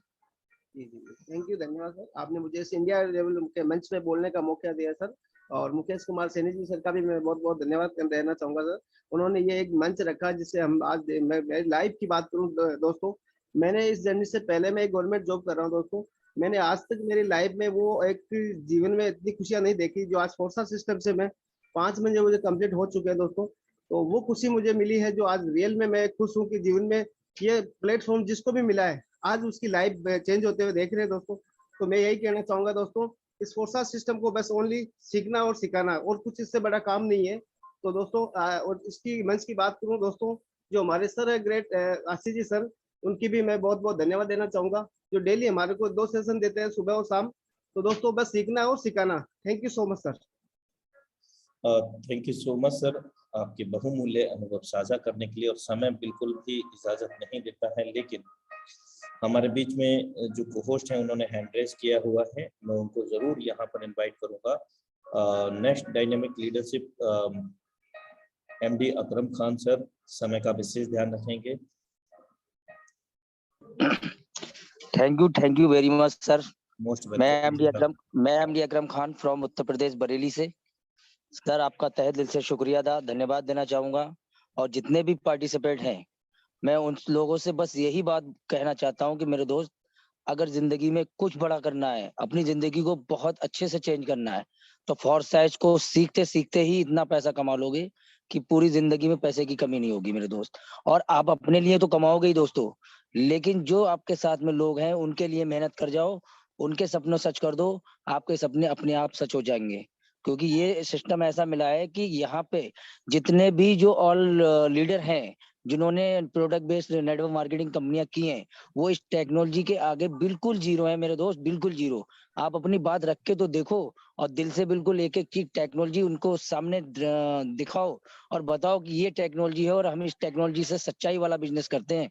थैंक यू, धन्यवाद सर। आपने मुझे इस इंडिया लेवल के मंच में बोलने का मौका दिया सर। और मुकेश कुमार सैनी जी सर का भी मैं बहुत बहुत धन्यवाद देना चाहूंगा सर। उन्होंने ये एक मंच रखा जिससे हम आज मैं लाइफ की बात करूं दोस्तों, मैंने इस जर्नी से पहले मैं एक गवर्नमेंट जॉब कर रहा हूं दोस्तों। मैंने आज तक मेरी लाइफ में वो एक जीवन में इतनी खुशियां नहीं देखी जो आज फोर्सा सिस्टम से मैं 5 महीने मुझे कंप्लीट हो चुके हैं दोस्तों। तो वो खुशी मुझे मिली है जो आज रियल में मैं खुश हूँ कि जीवन में ये प्लेटफॉर्म जिसको भी मिला है आज उसकी लाइफ चेंज होते हुए देख रहे हैं दोस्तों। तो मैं यही कहना चाहूंगा दोस्तों, इस फोर्सा सिस्टम को बस ओनली सीखना और सिखाना, और कुछ इससे बड़ा काम नहीं है। तो दोस्तों और इसकी मंच की बात करूं दोस्तों, जो हमारे सर है ग्रेट आशीष जी सर, उनकी भी मैं बहुत बहुत धन्यवाद देना चाहूंगा, जो डेली हमारे को 2 सेशन देते हैं सुबह और शाम। तो दोस्तों बस सीखना और सिखाना। Thank you so much sir. Thank you so much sir, आपके बहुमूल्य अनुभव साझा करने के लिए। और समय बिल्कुल भी इजाजत नहीं देता है, लेकिन हमारे बीच में जो होस्ट हैं उन्होंने हैंड रेज किया हुआ है, मैं उनको जरूर यहाँ पर इनवाइट करूंगा। Next dynamic leadership MD Akram Khan sir, समय का विशेष ध्यान रखेंगे। Thank you very much sir. Most मैं welcome. MD Akram Khan from Uttar Pradesh Bareilly से। सर आपका तहे दिल से शुक्रिया धन्यवाद देना चाहूंगा। और जितने भी पार्टिसिपेंट हैं, मैं उन लोगों से बस यही बात कहना चाहता हूं कि मेरे दोस्त, अगर जिंदगी में कुछ बड़ा करना है, अपनी जिंदगी को बहुत अच्छे से चेंज करना है, तो फॉरसाइज को सीखते सीखते ही इतना पैसा कमा लोगे कि पूरी जिंदगी में पैसे की कमी नहीं होगी मेरे दोस्त। और आप अपने लिए तो कमाओगे ही दोस्तों, लेकिन जो आपके साथ में लोग हैं उनके लिए मेहनत कर जाओ, उनके सपनों सच कर दो, आपके सपने अपने आप सच हो जाएंगे। क्योंकि ये सिस्टम ऐसा मिला है कि यहाँ पे जितने भी जो ऑल लीडर हैं, जिन्होंने प्रोडक्ट बेस्ड नेटवर्क मार्केटिंग कंपनियां की हैं, वो इस टेक्नोलॉजी के आगे बिल्कुल जीरो है मेरे दोस्त, बिल्कुल जीरो। आप अपनी बात रख के तो देखो और दिल से बिल्कुल एक एक चीज टेक्नोलॉजी उनको सामने दिखाओ और बताओ कि ये टेक्नोलॉजी है और हम इस टेक्नोलॉजी से सच्चाई वाला बिजनेस करते हैं।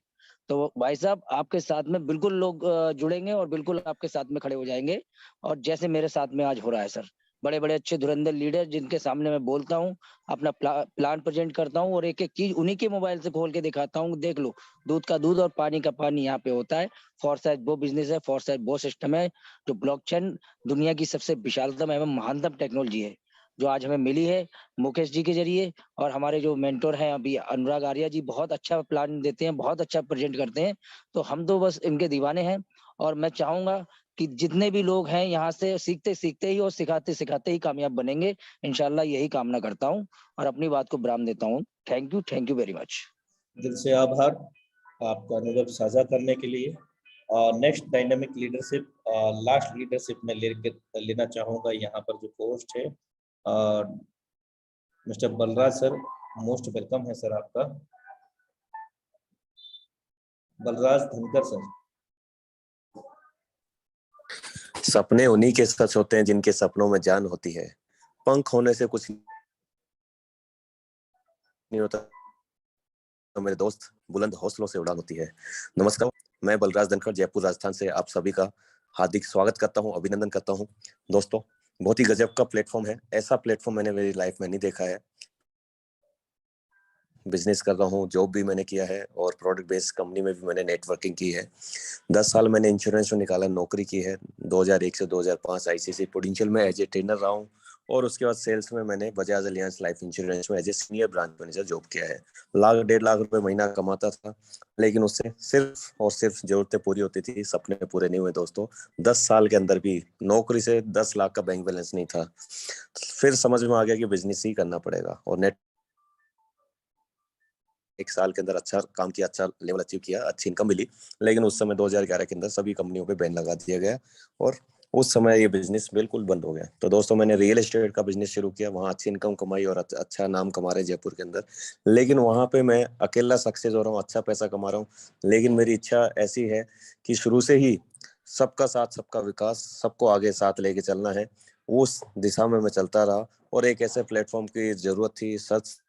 तो भाई साहब आपके साथ में बिल्कुल लोग जुड़ेंगे और बिल्कुल आपके साथ में खड़े हो जाएंगे। और जैसे मेरे साथ में आज हो रहा है सर, बड़े बड़े अच्छे धुरंधर लीडर जिनके सामने मैं बोलता हूँ, अपना प्लान प्रेजेंट करता हूँ और एक एक चीज उन्हीं के मोबाइल से खोल के दिखाता हूँ, देख लो दूध का दूध और पानी का पानी यहाँ पे होता है। फॉरसाइट वो बिजनेस है, फॉरसाइट वो सिस्टम है जो ब्लॉकचेन दुनिया की सबसे विशालतम एवं महानतम टेक्नोलॉजी है, जो आज हमें मिली है मुकेश जी के जरिए। और हमारे जो मेंटोर हैं अभी अनुराग आर्या जी, बहुत अच्छा प्लान देते हैं, बहुत अच्छा प्रेजेंट करते हैं। तो हम तो बस इनके दीवाने हैं। और मैं चाहूंगा कि जितने भी लोग हैं यहाँ से सीखते सीखते ही और सिखाते सिखाते ही कामयाब बनेंगे, इंशाल्लाह यही कामना करता हूँ और अपनी बात को विराम देता हूँ। Thank you very much. दिल से आभार आपका अनुभव साझा करने के लिए। Next dynamic leadership, last leadership में लेना चाहूँगा। यहाँ पर जो पोस्ट है mister Balraj sir, most welcome है सर आपका। बलराज धनकर सर। सपने उन्हीं के सच होते हैं जिनके सपनों में जान होती है, पंख होने से कुछ नहीं होता तो मेरे दोस्त बुलंद हौसलों से उड़ान होती है। नमस्कार, मैं बलराज धनखड़ जयपुर राजस्थान से आप सभी का हार्दिक स्वागत करता हूं, अभिनंदन करता हूं। दोस्तों बहुत ही गजब का प्लेटफॉर्म है, ऐसा प्लेटफॉर्म मैंने मेरी लाइफ में नहीं देखा है। बिजनेस कर रहा हूँ, जॉब भी मैंने किया है और प्रोडक्ट बेस्ड कंपनी में भी मैंने नेटवर्किंग की है। 10 साल मैंने इंश्योरेंस में निकाला, नौकरी की है। 2001 से 2005 आईसीआईसीआई प्रूडेंशियल में एज ए ट्रेनर रहा हूँ और उसके बाद सेल्स में मैंने बजाज अलियांज लाइफ इंश्योरेंस में as a senior branch manager job किया है। 1.5 लाख रुपए महीना कमाता था, लेकिन उससे सिर्फ और सिर्फ जरूरतें पूरी होती थी, सपने पूरे नहीं हुए दोस्तों। 10 साल के अंदर भी नौकरी से 10 लाख का बैंक बैलेंस नहीं था। फिर समझ में आ गया कि बिजनेस ही करना पड़ेगा और नेट 1 साल के अंदर अच्छा काम किया, अच्छा लेवल अचीव किया, अच्छी इनकम मिली। लेकिन उस समय 2011 के अंदर सभी कंपनियों पे बैन लगा दिया गया और उस समय ये बिजनेस बिल्कुल बंद हो गया। तो दोस्तों मैंने रियल एस्टेट का बिजनेस शुरू किया, वहाँ अच्छी इनकम कमाई और अच्छा नाम कमा रहे जयपुर के अंदर। लेकिन वहाँ पे मैं अकेला सक्सेस हो रहा हूँ, अच्छा पैसा कमा रहा हूँ, लेकिन मेरी इच्छा ऐसी है कि शुरू से ही सबका साथ सबका विकास, सबको आगे साथ लेके चलना है। उस दिशा में मैं चलता रहा और एक ऐसे प्लेटफॉर्म की जरूरत थी, सच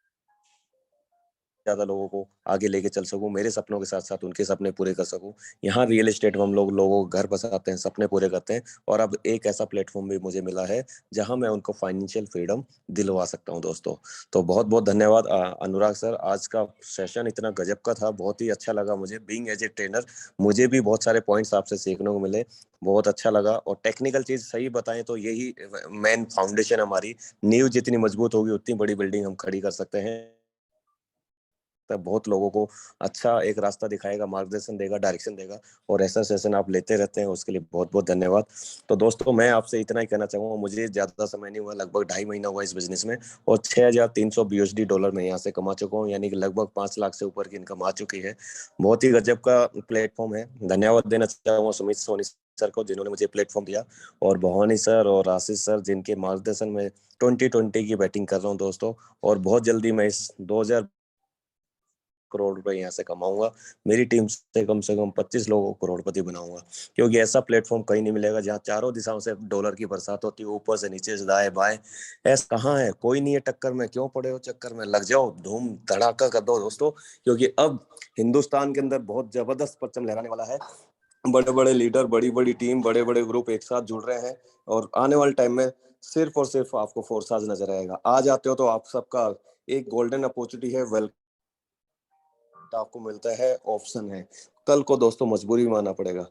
ज्यादा लोगों को आगे लेके चल सकूं, मेरे सपनों के साथ साथ उनके सपने पूरे कर सकूं। यहाँ रियल एस्टेट में हम लोगों को घर बसाते हैं, सपने पूरे करते हैं और अब एक ऐसा प्लेटफॉर्म भी मुझे मिला है जहां मैं उनको फाइनेंशियल फ्रीडम दिलवा सकता हूं दोस्तों। तो बहुत बहुत धन्यवाद अनुराग सर, आज का सेशन इतना गजब का था, बहुत ही अच्छा लगा मुझे। बीइंग एज ए ट्रेनर मुझे भी बहुत सारे पॉइंट्स आपसे सीखने को मिले, बहुत अच्छा लगा। और टेक्निकल चीज सही बताएं तो यही मेन फाउंडेशन, हमारी नींव जितनी मजबूत होगी उतनी बड़ी बिल्डिंग हम खड़ी कर सकते हैं। तब बहुत लोगों को अच्छा एक रास्ता दिखाएगा, मार्गदर्शन देगा, डायरेक्शन देगा और ऐसा सेशन आप लेते रहते हैं, उसके लिए बहुत बहुत धन्यवाद। तो दोस्तों मैं आपसे इतना ही कहना चाहूंगा, मुझे ज्यादा समय नहीं हुआ, लगभग 2.5 महीना हुआ इस बिजनेस में और 6,300 BUSD डॉलर में यहाँ से कमा चुका हूँ, यानी कि लगभग 5 लाख से ऊपर की इनकम आ चुकी है। बहुत ही गजब का प्लेटफॉर्म है। धन्यवाद देना चाहूंगा सुमित सोनी सर को, जिन्होंने मुझे प्लेटफॉर्म दिया, और भवानी सर और आशीष सर, जिनके मार्गदर्शन में 2020 की बैटिंग कर रहा हूँ दोस्तों। और बहुत जल्दी मैं इस 2000 करोड़ रुपए यहाँ से कमाऊंगा, मेरी टीम से कम 25 लोगों को करोड़पति बनाऊंगा, क्योंकि ऐसा प्लेटफॉर्म कहीं नहीं मिलेगा जहाँ चारों दिशाओं से डॉलर की बरसात होती है, ऊपर से नीचे से दाएं बाएं। ऐसा कहाँ है, कोई नहीं है टक्कर में, क्यों पड़े हो चक्कर में, लग जाओ, धूम धड़ाका कर दो दोस्तों, क्योंकि अब हिंदुस्तान के अंदर बहुत जबरदस्त परचम लहराने वाला है। बड़े बड़े लीडर, बड़ी बड़ी टीम, बड़े बड़े ग्रुप एक साथ जुड़ रहे हैं और आने वाले टाइम में सिर्फ और सिर्फ आपको फोर्साज नजर आएगा। आ जाते हो तो आप सबका एक गोल्डन अपॉर्चुनिटी है, वेल आपको मिलता है, ऑप्शन है। कल को दोस्तों मजबूरी में आना पड़ेगा।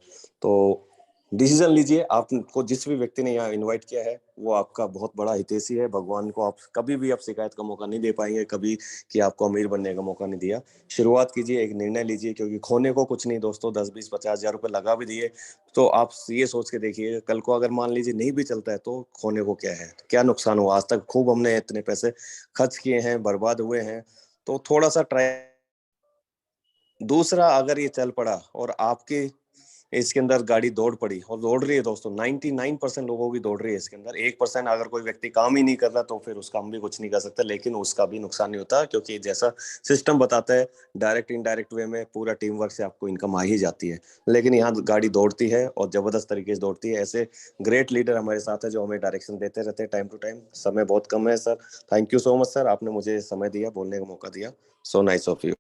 तो डिसीजन लीजिए। आपको जिस भी व्यक्ति ने यहाँ इनवाइट किया है वो आपका बहुत बड़ा हितैषी है। भगवान को आप कभी भी आप शिकायत का मौका नहीं दे पाएंगे कभी कि आपको अमीर बनने का मौका नहीं दिया। शुरुआत कीजिए, एक निर्णय लीजिए, क्योंकि खोने को कुछ नहीं दोस्तों। 10-20-50 हजार रुपए लगा भी दिए तो आप ये सोच के देखिए, कल को अगर मान लीजिए नहीं भी चलता है तो खोने को क्या है, क्या नुकसान हुआ। आज तक खूब हमने इतने पैसे खर्च किए हैं, बर्बाद हुए हैं, तो थोड़ा सा ट्राई। दूसरा, अगर ये चल पड़ा और आपके इसके अंदर गाड़ी दौड़ पड़ी, और दौड़ रही है दोस्तों, 99% लोगों की दौड़ रही है इसके अंदर। 1% अगर कोई व्यक्ति काम ही नहीं कर रहा तो फिर उसका हम भी कुछ नहीं कर सकते, लेकिन उसका भी नुकसान नहीं होता, क्योंकि जैसा सिस्टम बताता है डायरेक्ट इनडायरेक्ट वे में पूरा टीम वर्क से आपको इनकम आ ही जाती है। लेकिन यहाँ गाड़ी दौड़ती है और जबरदस्त तरीके से दौड़ती है। ऐसे ग्रेट लीडर हमारे साथ है जो हमें डायरेक्शन देते रहते हैं टाइम टू टाइम। समय बहुत कम है sir. Thank you so much sir, आपने मुझे समय दिया, बोलने का मौका दिया। So nice of you.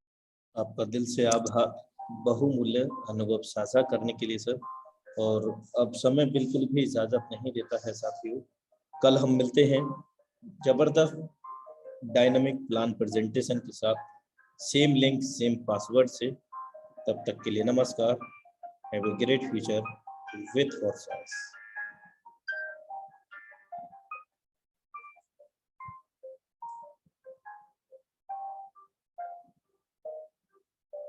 आपका दिल से आभार बहुमूल्य अनुभव साझा करने के लिए सर। और अब समय बिल्कुल भी इजाजत नहीं देता है साथियों। कल हम मिलते हैं जबरदस्त डायनामिक प्लान प्रेजेंटेशन के साथ, सेम लिंक सेम पासवर्ड से। तब तक के लिए नमस्कार। Have a great future with Forsyte.